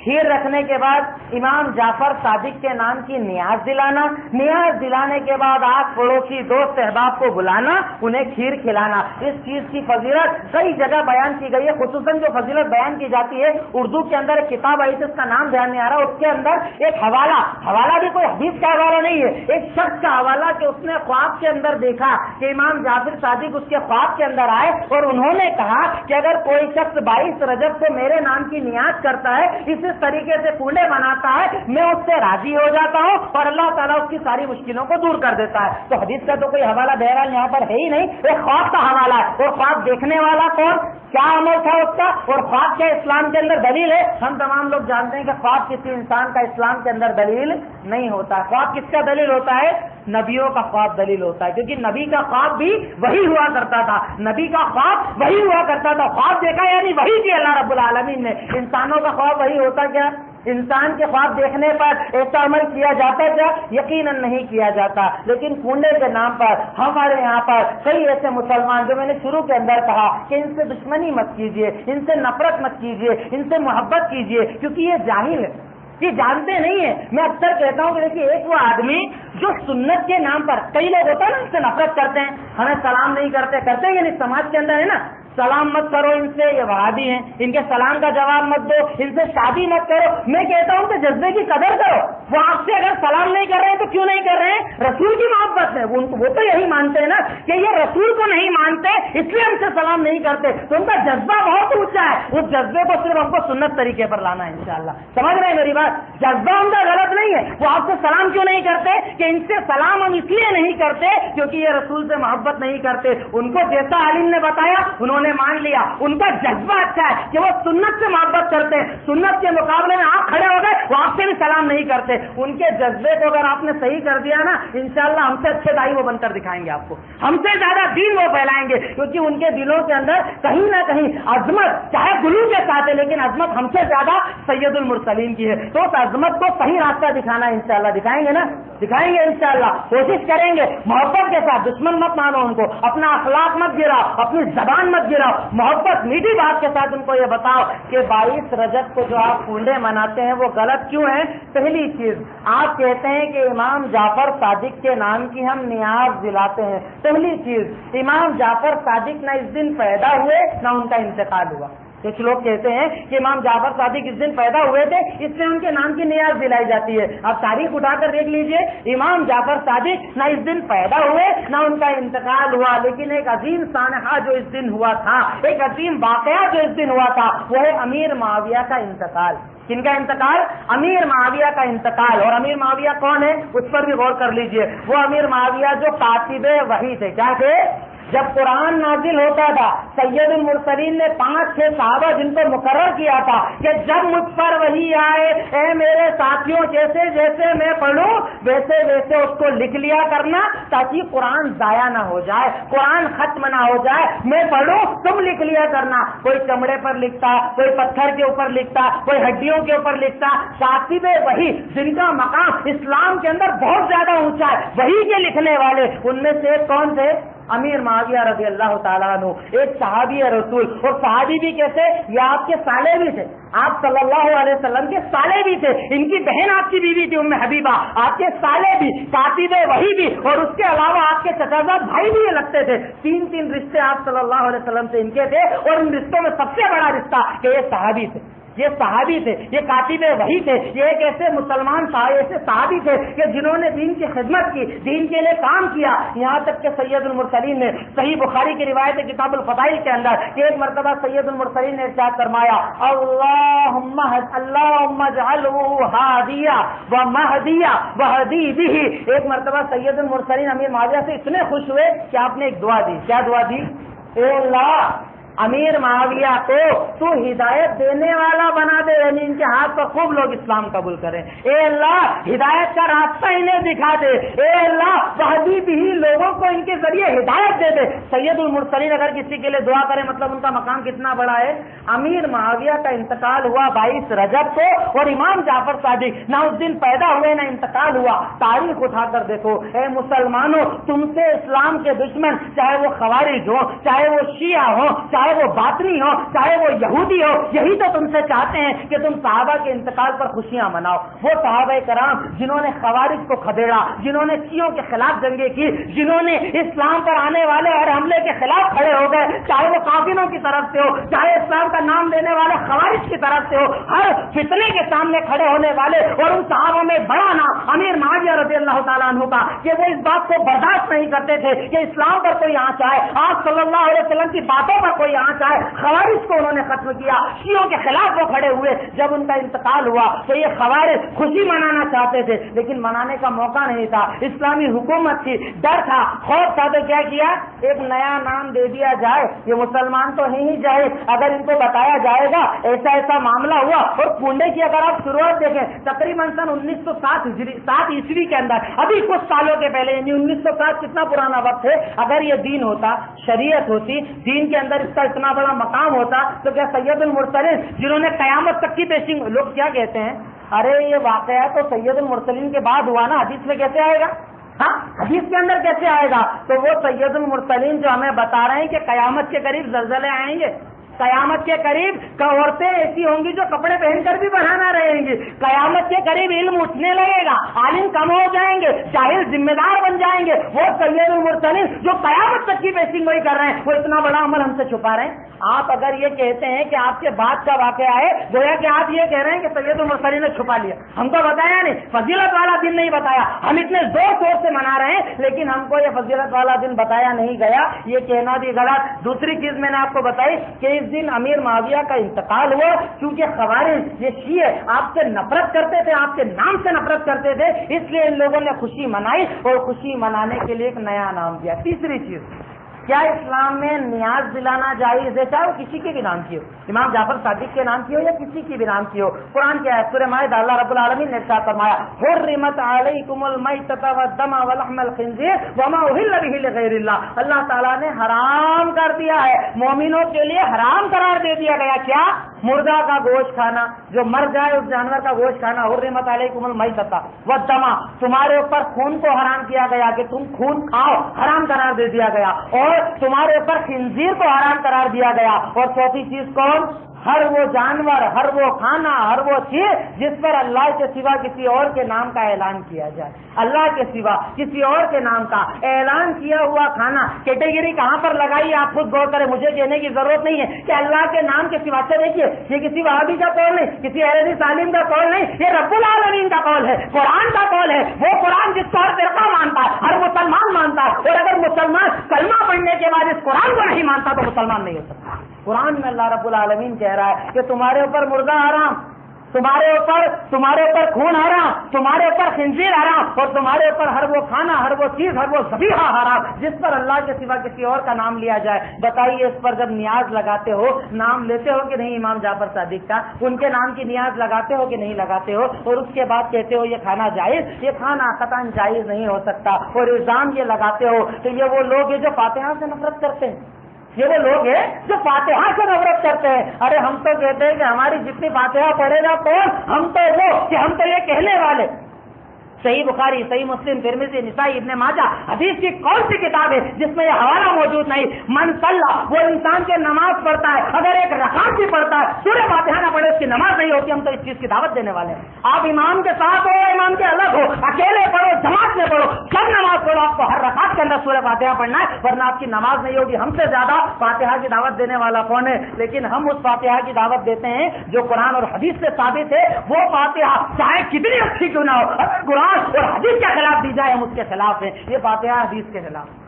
کھیر رکھنے کے بعد امام جعفر صادق کے نام کی نیاز دلانا، نیاز دلانے کے بعد آس پڑوسی دوست احباب کو بلانا، انہیں کھیر کھلانا۔ اس چیز کی فضیلت کئی جگہ بیان کی گئی ہے، خصوصاً جو فضیلت بیان کی جاتی ہے اردو کے اندر ایک کتاب آئی تھی، اس کا نام دھیان نہیں آ رہا، اس کے اندر ایک حوالہ بھی کوئی حدیث کا حوالہ نہیں ہے، ایک شخص کا حوالہ کہ اس نے خواب کے اندر دیکھا کہ امام جعفر صادق اس کے خواب کے اندر آئے اور انہوں نے کہا کہ اگر کوئی شخص 22 رجب کو میرے نام کی نیاز کرتا ہے، اس طریقے سے کنڈے بناتا ہے، میں اس سے راضی ہو جاتا ہوں اور اللہ تعالیٰ اس کی ساری مشکلوں کو دور کر دیتا ہے۔ تو حدیث کا تو کوئی حوالہ بہرحال یہاں پر ہے ہی نہیں، ایک خواب کا حوالہ ہے، اور خواب دیکھنے والا کون، کیا عمل تھا اس کا، اور خواب کیا اسلام کے اندر دلیل ہے۔ ہم تمام لوگ جانتے ہیں کہ خواب کسی انسان کا اسلام کے اندر دلیل نہیں ہوتا۔ خواب کس کا دلیل ہوتا ہے؟ نبیوں کا خواب دلیل ہوتا ہے، کیونکہ نبی کا خواب بھی وہی ہوا کرتا تھا، نبی کا خواب وہی ہوا کرتا تھا، خواب دیکھا یعنی وہی کی اللہ رب العالمین نے۔ انسانوں کا خواب وہی ہوتا کیا؟ انسان کے خواب دیکھنے پر ایسا عمل کیا جاتا کیا؟ یقیناً نہیں کیا جاتا، لیکن کنڈے کے نام پر ہمارے یہاں پر کئی ایسے مسلمان، جو میں نے شروع کے اندر کہا کہ ان سے دشمنی مت کیجیے، ان سے نفرت مت کیجیے، ان سے محبت کیجیے، کیونکہ یہ جاہل ہے، یہ جانتے نہیں ہیں۔ میں اکثر کہتا ہوں کہ دیکھیے ایک وہ آدمی جو سنت کے نام پر، کئی لوگ ہوتا ہے نا ان سے نفرت کرتے ہیں، ہمیں سلام نہیں کرتے یعنی سماج کے اندر ہے نا، سلام مت کرو ان سے، یہ وہابی ہیں، ان کے سلام کا جواب مت دو، ان سے شادی مت کرو۔ میں کہتا ہوں کہ جذبے کی قدر کرو، وہ آپ سے اگر سلام نہیں کر رہے ہیں تو کیوں نہیں کر رہے ہیں؟ رسول کی محبت ہے، وہ تو یہی مانتے ہیں نا کہ یہ رسول کو نہیں مانتے اس لیے ہم سے سلام نہیں کرتے، تو ان کا جذبہ بہت اونچا ہے، اس جذبے کو صرف ہم کو سنت طریقے پر لانا ہے انشاءاللہ۔ سمجھ رہے ہیں میری بات؟ جذبہ ان کا غلط محبت نہیں ہے. وہ آپ کو سلام کیوں نہیں کرتے؟ کہ ان سے سلام ہم اس لیے نہیں کرتے کیونکہ یہ رسول سے محبت نہیں کرتے. ان کو جیسا عالم نے بتایا انہوں نے مان لیا. ان کا جذبہ اچھا ہے کہ وہ سنت سے محبت کرتے ہیں. سنت کے مقابلے میں آپ کھڑے ہو گئے, وہ آپ سے بھی سلام نہیں کرتے. ان کے جذبے کو اگر آپ نے صحیح کر دیا نا, انشاءاللہ ہم سے اچھے دائی وہ بن کر دکھائیں گے آپ کو. ہم سے زیادہ دین وہ پھیلائیں گے, کیونکہ ان کے دلوں کے اندر کہیں نہ کہیں عظمت, چاہے گلو کے ساتھ ہے لیکن عظمت ہم سے زیادہ سید المرسلین کی ہے. تو اس عظمت کو صحیح راستہ دکھانا انشاءاللہ دکھائیں گے نا, دکھائیں گے انشاءاللہ. کوشش کریں گے محبت کے ساتھ. دشمن مت مانو ان کو, اپنا اخلاق مت گراؤ, اپنی زبان مت گراؤ. محبت میٹھی بات کے ساتھ ان کو یہ بتاؤ کہ 22 رجب کو جو آپ کنڈے مناتے ہیں وہ غلط کیوں ہے. پہلی چیز, آپ کہتے ہیں کہ امام جعفر صادق کے نام کی ہم نیاز دلاتے ہیں. پہلی چیز, امام جعفر صادق نہ اس دن پیدا ہوئے نہ ان کا انتقال ہوا. کچھ لوگ کہتے ہیں کہ امام جعفر صادق اس دن پیدا ہوئے تھے, اس سے ان کے نام کی نیاز دلائی جاتی ہے. آپ تاریخ اٹھا کر دیکھ لیجئے, امام جعفر صادق نہ اس دن پیدا ہوئے نہ ان کا انتقال ہوا. لیکن ایک عظیم سانحہ جو اس دن ہوا تھا, ایک عظیم واقعہ جو اس دن ہوا تھا, وہ ہے امیر معاویہ کا انتقال. کن کا انتقال؟ امیر معاویہ کا انتقال. اور امیر معاویہ کون ہے اس پر بھی غور کر لیجئے. وہ امیر معاویہ جو کاتب وحی تھے. کیا تھے؟ جب قرآن نازل ہوتا تھا, سید المرسلین نے 5-6 صحابہ جن کو مقرر کیا تھا کہ جب مجھ پر وحی آئے, اے میرے ساتھیوں, جیسے جیسے میں پڑھوں ویسے ویسے اس کو لکھ لیا کرنا تاکہ قرآن ضائع نہ ہو جائے, قرآن ختم نہ ہو جائے. میں پڑھوں تم لکھ لیا کرنا. کوئی چمڑے پر لکھتا, کوئی پتھر کے اوپر لکھتا, کوئی ہڈیوں کے اوپر لکھتا. کاتب وحی جن کا مقام اسلام کے اندر بہت زیادہ اونچا ہے, وحی کے لکھنے والے, ان میں سے کون تھے؟ امیر معاویہ رضی اللہ تعالیٰ عنہ, ایک صحابی رسول. اور صحابی بھی کیسے؟ یہ آپ کے سالے بھی تھے, آپ صلی اللہ علیہ وسلم کے سالے بھی تھے. ان کی بہن آپ کی بیوی تھی ام حبیبہ, آپ کے سالے بھی, کاتب وحی بھی, اور اس کے علاوہ آپ کے چچازاد بھائی بھی یہ لگتے تھے. 3 رشتے آپ صلی اللہ علیہ وسلم سے ان کے تھے, اور ان رشتوں میں سب سے بڑا رشتہ کہ یہ صحابی تھے, یہ صحابی تھے, یہ کاتب وحی تھے. یہ ایک ایسے مسلمان ایسے صحابی تھے کہ جنہوں نے دین کی خدمت کی, دین کے لیے کام کیا. یہاں تک کہ سید المرسلین نے صحیح بخاری کی روایت ہے کتاب الفضائل کے اندر کہ ایک مرتبہ سید المرسلین نے ارشاد فرمایا, اللہم اجعلہ ہادیہ ومہدیہ وہدی بہ. ایک مرتبہ سید المرسلین امیر معاویہ سے اتنے خوش ہوئے کہ آپ نے ایک دعا دی. کیا دعا دی؟ اے اللہ, امیر معاویہ کو تو ہدایت دینے والا بنا دے, یعنی ان کے ہاتھ پر خوب لوگ اسلام قبول کریں. اے اللہ, ہدایت کا راستہ انہیں دکھا دے. اے اللہ, وحدی بھی لوگوں کو ان کے ذریعے ہدایت دے دے. سید المرسلین اگر کسی کے لیے دعا کرے مطلب ان کا مقام کتنا بڑا ہے. امیر معاویہ کا انتقال ہوا 22 رجب کو, اور امام جعفر صادق نہ اس دن پیدا ہوئے نہ انتقال ہوا. تاریخ اٹھا کر دیکھو اے مسلمانوں, تم سے اسلام کے دشمن, چاہے وہ خوارج ہو, چاہے وہ شیعہ ہو, چاہے وہ باطنی ہو, چاہے وہ یہودی ہو, یہی تو تم سے چاہتے ہیں کہ تم صحابہ کے انتقال پر خوشیاں مناؤ. وہ صحابہ کرام جنہوں نے خوارج کو کھدیڑا, جنہوں نے شیعوں کے خلاف جنگیں کی, جنہوں نے اسلام پر آنے والے ہر حملے کے خلاف کھڑے ہو گئے, چاہے وہ کافروں کی طرف سے ہو, چاہے اسلام کا نام دینے والے خوارج کی طرف سے ہو, ہر فتنے کے سامنے کھڑے ہونے والے. اور ان صحابوں میں بڑا نام امیر معاویہ رضی اللہ تعالیٰ عنہ کا, کہ وہ اس بات کو برداشت نہیں کرتے تھے کہ اسلام پر کوئی آنچ آئے, آپ صلی اللہ علیہ وسلم کی باتوں پر کوئی آنچ آئے. خوارج کو انہوں نے ختم کیا, شیعوں کے خلاف وہ کھڑے ہوئے. جب ان کا انتقال ہوا تو یہ خوارج خوشی منانا چاہتے تھے لیکن منانے کا موقع نہیں تھا. اسلامی حکومت تھی, ڈر تھا, خوف تھا, تو کیا کیا, ایک نیا نام دے دیا جائے. یہ مسلمان تو ہیں ہی جائے, اگر ان کو بتایا جائے گا ایسا ایسا معاملہ ہوا. اور کنڈے کی اگر آپ شروعات دیکھیں تقریباً سن 1907 عیسوی کے اندر, ابھی کچھ سالوں کے پہلے, یعنی 1907 کتنا پرانا وقت ہے. اگر یہ دین ہوتا, شریعت ہوتی, دین کے اندر اس کا اتنا بڑا مقام ہوتا, تو کیا سید المرسلین جنہوں نے قیامت تک کی پیشنگ, لوگ کیا کہتے ہیں, ارے یہ واقعہ تو سید المرسلین کے بعد ہوا نا, حدیث میں کیسے آئے گا؟ ہاں, حدیث کے اندر کیسے آئے گا؟ تو وہ سید المرسلین جو ہمیں بتا رہے ہیں کہ قیامت کے قریب زلزلے آئیں گے, قیامت کے قریب عورتیں ایسی ہوں گی جو کپڑے پہن کر بھی بڑھانا رہیں گی, قیامت کے قریب علم اٹھنے لگے گا, عالم کم ہو جائیں گے, جاہل ذمہ دار بن جائیں گے. وہ سید المرسلین جو قیامت تک کی پیشین گوئی کر رہے ہیں, وہ اتنا بڑا عمل ہم سے چھپا رہے ہیں. آپ اگر یہ کہتے ہیں کہ آپ کے بعد کا واقعہ ہے، گویا کہ آپ یہ کہہ رہے ہیں کہ سید المرسلین نے چھپا لیا، ہم کو بتایا نہیں، فضیلت والا دن نہیں بتایا، ہم اتنے زور شور سے منا رہے ہیں لیکن ہم کو یہ فضیلت والا دن بتایا نہیں گیا، یہ کہنا بھی غلط۔ دوسری چیز میں نے آپ کو بتائی کہ اس دن امیر معاویہ کا انتقال ہوا، کیونکہ خوارج یہ شیعہ آپ سے نفرت کرتے تھے، آپ کے نام سے نفرت کرتے تھے، اس لیے ان لوگوں نے خوشی منائی اور خوشی منانے کے لیے ایک نیا نام دیا۔ تیسری چیز، کیا اسلام میں نیاز دلانا جائز ہے، چاہے وہ کسی کے بھی نام کی ہو، امام جعفر صادق کے نام کی ہو یا کسی کی بھی نام کی ہو؟ قرآن کی آیت سورہ مائدہ اللہ رب العالمین نے ارشاد فرمایا حرمت علیکم المیتۃ والدم ولحم الخنزیر وما اہل بہ لغیر اللہ، اللہ تعالیٰ نے حرام کر دیا ہے، مومنوں کے لیے حرام قرار دے دیا گیا کیا؟ مردہ کا گوشت کھانا، جو مر جائے اس جانور کا گوشت کھانا۔ حرمت علیکم المیتۃ والدم، تمہارے اوپر خون کو حرام کیا گیا کہ تم خون کھاؤ، حرام قرار دے دیا گیا، اور تمہارے اوپر خنزیر کو حرام قرار دیا گیا۔ اور چوتھی چیز کون؟ ہر وہ جانور، ہر وہ کھانا، ہر وہ چیز جس پر اللہ کے سوا کسی اور کے نام کا اعلان کیا جائے، اللہ کے سوا کسی اور کے نام کا اعلان کیا ہوا کھانا۔ کیٹیگری کہاں پر لگائی آپ خود غور کریں، مجھے کہنے کی ضرورت نہیں ہے کہ اللہ کے نام کے سوا سے دیکھیے، یہ کسی وہابی کا قول نہیں، کسی اہل حدیث عالم کا قول نہیں، یہ رب العالمین کا قول ہے، قرآن کا قول ہے، وہ قرآن جس کو ہر فرقہ مانتا ہے، ہر مسلمان مانتا ہے، اور اگر مسلمان کلمہ پڑھنے کے بعد اس قرآن کو نہیں مانتا تو مسلمان نہیں ہو سکتا۔ قرآن میں اللہ رب العالمین کہہ رہا ہے کہ تمہارے اوپر مردہ حرام، تمہارے اوپر خون حرام، تمہارے اوپر خنزیر حرام، اور تمہارے اوپر ہر وہ کھانا، ہر وہ چیز، ہر وہ ذبیحہ حرام جس پر اللہ کے سوا کسی اور کا نام لیا جائے۔ بتائیے اس پر جب نیاز لگاتے ہو، نام لیتے ہو کہ نہیں امام جعفر صادق کا، ان کے نام کی نیاز لگاتے ہو کہ نہیں لگاتے ہو، اور اس کے بعد کہتے ہو یہ کھانا جائز، یہ کھانا قطعاً جائز نہیں ہو سکتا، اور الزام یہ لگاتے ہو کہ یہ وہ لوگ ہیں جو فاتحہ سے نفرت کرتے ہیں، یہ وہ لوگ ہیں جو فاتحہ سے نفرت کرتے ہیں۔ ارے ہم تو کہتے ہیں کہ ہماری جتنی فاتحہ پڑھے گا کون، ہم تو وہ کہ ہم تو یہ کہنے والے۔ صحیح بخاری، صحیح مسلم، ترمذی، نسائی، ابن ماجہ حدیث کی کون سی کتاب ہے جس میں یہ حوالہ موجود نہیں؟ من صلی، وہ انسان کے نماز پڑھتا ہے، اگر ایک رکعت بھی پڑھتا ہے، سورہ فاتحہ نہ پڑھے اس کی نماز نہیں ہوتی۔ ہم تو اس چیز کی دعوت دینے والے ہیں۔ آپ امام کے ساتھ ہو، امام کے الگ ہو، اکیلے پڑھو، جماعت میں پڑھو، سب نماز پڑھو، آپ کو ہر رکعت کے اندر سورہ فاتحہ پڑھنا ہے، ورنہ آپ کی نماز نہیں ہوگی۔ ہم سے زیادہ فاتحہ کی دعوت دینے والا کون ہے؟ لیکن ہم اس فاتحہ کی دعوت دیتے ہیں جو قرآن اور حدیث سے ثابت ہے۔ وہ فاتحہ چاہے کتنی اچھی کیوں نہ ہو، قرآن اور حدیث کے خلاف دی جائے ہم اس کے خلاف ہیں۔ یہ فاتحہ حدیث کے خلاف،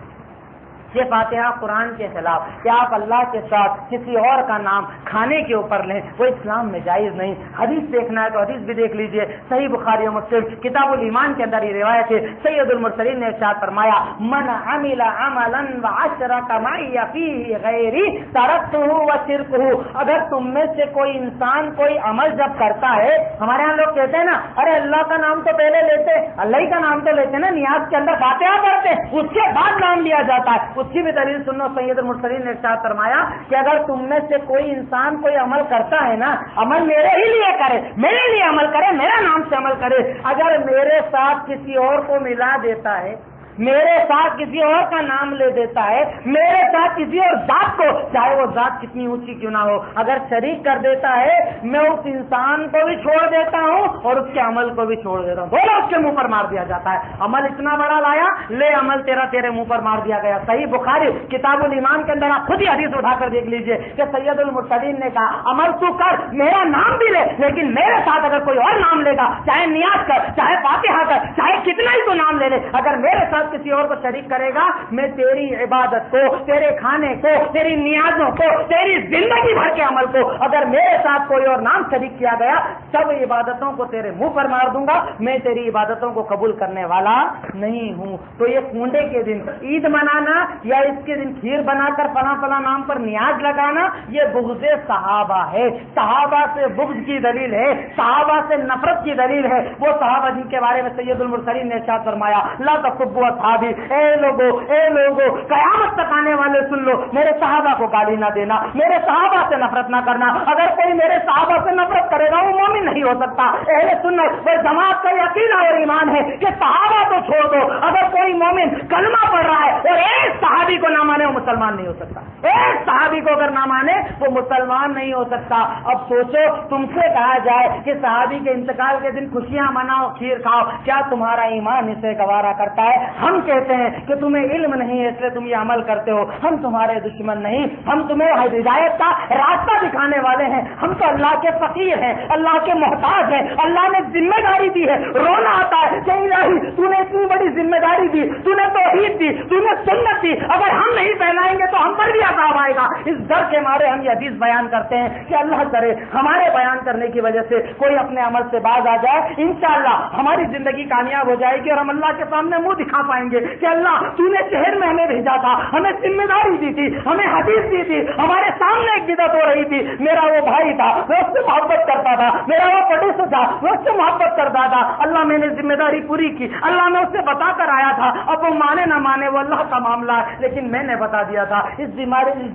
یہ فاتحہ قرآن کے خلاف کہ آپ اللہ کے ساتھ کسی اور کا نام کھانے کے اوپر لیں، وہ اسلام میں جائز نہیں۔ حدیث دیکھنا ہے تو حدیث بھی دیکھ لیجئے، صحیح بخاری و مسلم کتاب الایمان کے اندر یہ روایت ہے، سید المرسلین نے ارشاد فرمایا من عمل عملا واشرک معی فیہ غیری ترکتہ وشرکہ، اگر تم میں سے کوئی انسان کوئی عمل جب کرتا ہے، ہمارے یہاں لوگ کہتے ہیں نا ارے اللہ کا نام تو پہلے لیتے، اللہ ہی کا نام تو لیتے نا، نیاز کے اندر فاتحہ پڑھتے اس کے بعد نام لیا جاتا ہے، اس کی بھی دلیل سنو۔ سید المرسلین نے ارشاد فرمایا کہ اگر تم میں سے کوئی انسان کوئی عمل کرتا ہے نا، عمل میرے ہی لیے کرے، میرے لیے عمل کرے، میرا نام سے عمل کرے، اگر میرے ساتھ کسی اور کو ملا دیتا ہے، میرے ساتھ کسی اور کا نام لے دیتا ہے، میرے ساتھ کسی اور ذات کو، چاہے وہ ذات کتنی اونچی کیوں نہ ہو، اگر شریک کر دیتا ہے، میں اس انسان کو بھی چھوڑ دیتا ہوں اور اس کے عمل کو بھی چھوڑ دیتا ہوں، دونوں اس کے منہ پر مار دیا جاتا ہے۔ عمل اتنا بڑا لایا، لے عمل تیرے منہ پر مار دیا گیا۔ صحیح بخاری کتاب الایمان کے اندر آپ خود ہی حدیث اٹھا کر دیکھ لیجئے کہ سید المرسلین نے کہا عمل تو کر، میرا نام بھی لے، لیکن میرے ساتھ اگر کوئی اور نام لے گا، چاہے نیاز کر، چاہے فاتحہ کر، چاہے کتنا ہی تو نام لے لے، اگر میرے ساتھ کسی اور کو شریک کرے گا، میں تیری عبادت کو، تیرے کھانے کو، تیری نیازوں کو، تیری زندگی بھر کے عمل کو، اگر میرے ساتھ کوئی اور نام شریک کیا گیا، سب عبادتوں کو تیرے منہ پر مار دوں گا، میں تیری عبادتوں کو قبول کرنے والا نہیں ہوں۔ تو یہ کنڈے کے دن عید منانا یا اس کے دن کھیر بنا کر فلاں فلاں نام پر نیاز لگانا، یہ بغض صحابہ ہے، صحابہ سے بغض کی دلیل ہے، صحابہ سے نفرت کی دلیل ہے۔ وہ صحابہ جن کے بارے میں سید المرسلین نے ارشاد فرمایا لا تسبوا اصحابی، اے لوگو قیامت تک آنے والے سن لو، میرے صحابہ کو گالی نہ دینا، میرے صحابہ سے نفرت نہ کرنا، اگر کوئی میرے صحابہ سے نفرت کرے گا وہ مومن نہیں ہو سکتا۔ اہل سنت و جماعت کا یقین اور ایمان ہے کہ صحابہ تو چھوڑ دو، اگر کوئی مومن کلمہ پڑھ رہا ہے اور ایک صحابی کو نہ مانے وہ مسلمان نہیں ہو سکتا۔ ایک صحابی کو اگر نہ مانے وہ مسلمان نہیں ہو سکتا. اب سوچو تم سے کہا جائے کہ صحابی کے انتقال کے دن خوشیاں مناؤ, کھیر کھاؤ, کیا تمہارا ایمان اسے گوارا کرتا ہے؟ ہم کہتے ہیں کہ تمہیں علم نہیں ہے اس لیے تم یہ عمل کرتے ہو. ہم تمہارے دشمن نہیں, ہم تمہیں ہدایت کا راستہ دکھانے والے ہیں. ہم تو اللہ کے فقیر ہیں, اللہ کے محتاج ہیں. اللہ نے ذمہ داری دی ہے, رونا آتا ہے کہ الہی تو نے اتنی بڑی ذمہ داری دی, تو نے توحید دی, تو نے سنت دی, اگر ہم نہیں پھیلائیں گے تو ہم پر بھی عذاب آئے گا. اس ڈر کے مارے ہم یہ حدیث بیان کرتے ہیں کہ اللہ کرے ہمارے بیان کرنے کی وجہ سے کوئی اپنے عمل سے باز آ جائے. انشاءاللہ ہماری زندگی کامیاب ہو جائے گی اور ہم اللہ کے سامنے منہ دکھا پائیں گے کہ اللہ تو نے شہر میں ہمیں بھیجا تھا, ہمیں ذمہ داری دی تھی, ہمیں حدیث دی تھی, ہمارے سامنے ایک بدعت ہو رہی تھی, میرا وہ بھائی تھا وہ اس سے محبت کرتا تھا, میرا وہ پڑوس تھا وہ اس سے محبت کرتا تھا, اللہ میں نے ذمہ داری پوری کی, اللہ میں اسے بتا کر آیا تھا, اب وہ مانے نہ مانے وہ اللہ کا معاملہ ہے, لیکن میں نے بتا دیا تھا. اس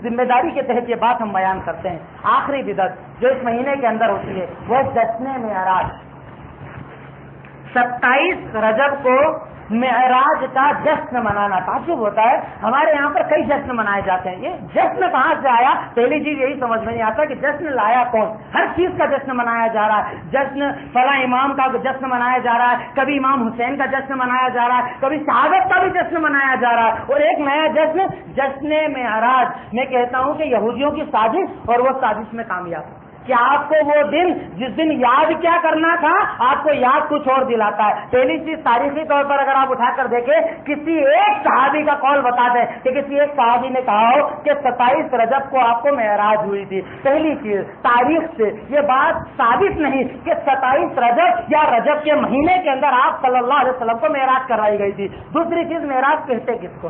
ذمہ داری کے تحت یہ بات ہم بیان کرتے ہیں. آخری بدعت جو اس مہینے کے اندر ہوتی ہے وہ جشن معراج. 27 رجب کو معراج کا جشن منانا. تعجب ہوتا ہے, ہمارے یہاں پر کئی جشن منائے جاتے ہیں. یہ جشن کہاں سے آیا؟ پہلی چیز یہی سمجھ میں نہیں آتا کہ جشن لایا کون. ہر چیز کا جشن منایا جا رہا ہے. جشن فلاں امام کا جشن منایا جا رہا ہے, کبھی امام حسین کا جشن منایا جا رہا ہے, کبھی شہادت کا بھی جشن منایا جا رہا ہے, اور ایک نیا جشن معراج. میں کہتا ہوں کہ یہودیوں کی سازش اور وہ سازش میں کامیاب کہ آپ کو وہ دن جس دن یاد کیا کرنا تھا آپ کو یاد کچھ اور دلاتا ہے. پہلی چیز تاریخی طور پر اگر آپ اٹھا کر دیکھیں, کسی ایک صحابی کا قول بتا دیں کہ کسی ایک صحابی نے کہا ہو کہ 27 رجب کو آپ کو معراج ہوئی تھی. پہلی چیز تاریخ سے یہ بات ثابت نہیں کہ 27 رجب یا رجب کے مہینے کے اندر آپ صلی اللہ علیہ وسلم کو معراج کرائی گئی تھی. دوسری چیز معراج کہتے کس کو؟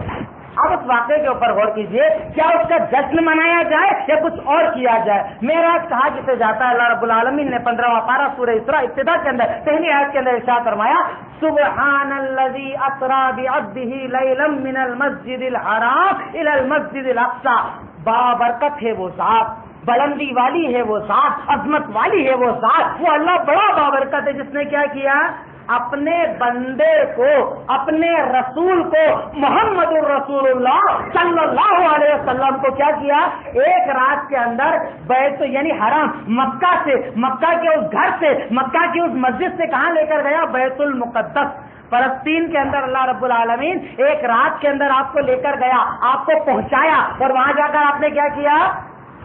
اب اس واقعے کے اوپر غور کیجئے, کیا اس کا جشن منایا جائے یا کچھ اور کیا جائے؟ معراج کہا کسے جاتا ہے؟ اللہ رب العالمین نے 15واں پارہ سورہ اسراء ابتدا کے اندر پہلی آیت کے اندر ارشاد فرمایا, سبحان الذی اسری بعبدہ لیلا من المسجد الحرام الی المسجد الاقصی. بابرکت ہے وہ ذات, بلندی والی ہے وہ ذات, عظمت والی ہے وہ ذات, وہ اللہ بڑا بابرکت ہے جس نے کیا کیا؟ اپنے بندے کو, اپنے رسول کو, محمد الرسول اللہ صلی اللہ علیہ وسلم کو کیا کیا؟ ایک رات کے اندر بیت یعنی حرام مکہ سے, مکہ کے اس گھر سے, مکہ کی اس مسجد سے کہاں لے کر گیا؟ بیت المقدس فلسطین کے اندر. اللہ رب العالمین ایک رات کے اندر آپ کو لے کر گیا, آپ کو پہنچایا, اور وہاں جا کر آپ نے کیا کیا؟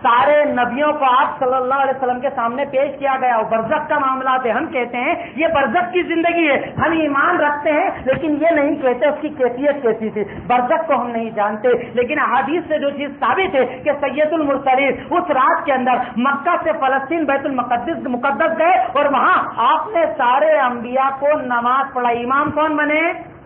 سارے نبیوں کو آپ صلی اللہ علیہ وسلم کے سامنے پیش کیا گیا. برزخ کا معاملات ہے, ہم کہتے ہیں یہ برزخ کی زندگی ہے, ہم ایمان رکھتے ہیں لیکن یہ نہیں کہتے اس کی کیفیت کیسی تھی. برزخ کو ہم نہیں جانتے, لیکن احادیث سے جو چیز ثابت ہے کہ سید المرسلین اس رات کے اندر مکہ سے فلسطین بیت المقدس گئے اور وہاں آپ نے سارے انبیاء کو نماز پڑھائی. امام کون بنے؟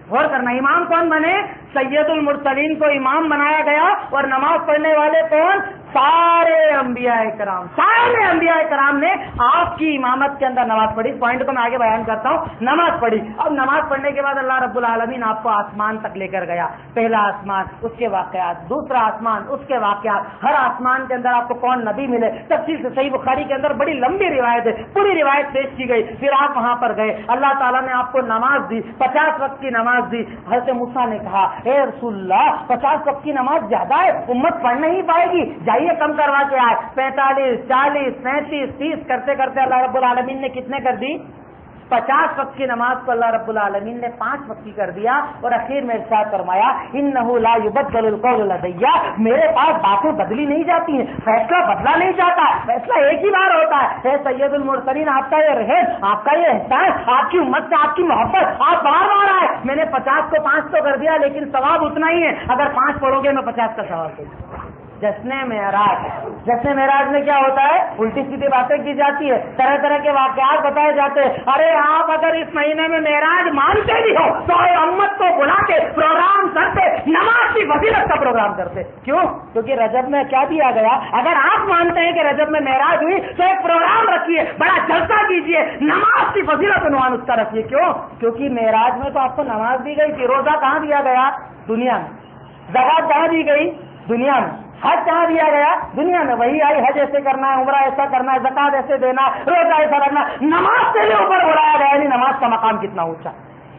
غور کرنا, امام کون بنے؟ سید المرسلین کو امام بنایا گیا, اور نماز پڑھنے والے کون؟ سارے انبیاء کرام. سارے انبیاء کرام نے آپ کی امامت کے اندر نماز پڑھی. اس پوائنٹ کو میں آگے بیان کرتا ہوں. نماز پڑھی, اب نماز پڑھنے کے بعد اللہ رب العالمین آپ کو آسمان تک لے کر گیا. پہلا آسمان, اس کے واقعات, دوسرا آسمان, اس کے واقعات, ہر آسمان کے اندر آپ کو کون نبی ملے, تفصیل سے صحیح بخاری کے اندر بڑی لمبی روایت ہے, پوری روایت پیش کی گئی. پھر آپ وہاں پر گئے, اللہ تعالیٰ نے آپ کو نماز دی, 50 وقت کی نماز دی. حضرت موسیٰ نے کہا, اے رسول اللہ 50 وقت کی نماز زیادہ ہے, امت پڑھ نہیں پائے گی, جائیے کم کروا کے آئے. 45, 40, 37, 30 کرتے کرتے اللہ رب العالمین نے کتنے کر دی؟ 50 وقت کی نماز کو اللہ رب العالمین نے 5 وقت کی کر دیا. اور اخیر میں ارشاد فرمایا, انہ لا یبدل القول لدی, میرے پاس باتیں بدلی نہیں جاتی ہیں, فیصلہ بدلا نہیں جاتا, فیصلہ ایک ہی بار ہوتا ہے. اے سید المرسلین, آپ کا یہ رحم, آپ کا یہ احسان, آپ کی امت سے آپ کی محبت, آپ بار بار آئے. میں نے 50 کو 5 تو کر دیا, لیکن ثواب اتنا ہی ہے. اگر 5 پڑھو گے میں 50 کا ثواب دوں. جشن معراج. جشن معراج میں کیا ہوتا ہے؟ الٹی سیدھی باتیں کی جاتی ہے, طرح طرح کے واقعات بتائے جاتے ہیں. ارے آپ اگر اس مہینے میں معراج مانتے بھی ہو تو امت کو بلا کے پروگرام کرتے, نماز کی فضیلت کا پروگرام کرتے. کیوں؟ کیونکہ رجب میں کیا دیا گیا؟ اگر آپ مانتے ہیں کہ رجب میں معراج ہوئی تو ایک پروگرام رکھیے, بڑا جلسہ کیجیے, نماز کی فضیلت عنوان اس کا رکھیے. کیوں؟ کیونکہ معراج میں تو آپ کو نماز دی گئی تھی. روزہ کہاں دیا گیا؟ دنیا میں. زکات کہاں دی گئی؟ دنیا میں. حج کہاں دیا گیا؟ دنیا میں. وہی آئی, حج ایسے کرنا ہے, عمرہ ایسا کرنا ہے, زکات ایسے دینا, روزہ ایسا رکھنا. نماز سے بھی اوپر بلایا گیا, یعنی نماز کا مقام کتنا اونچا.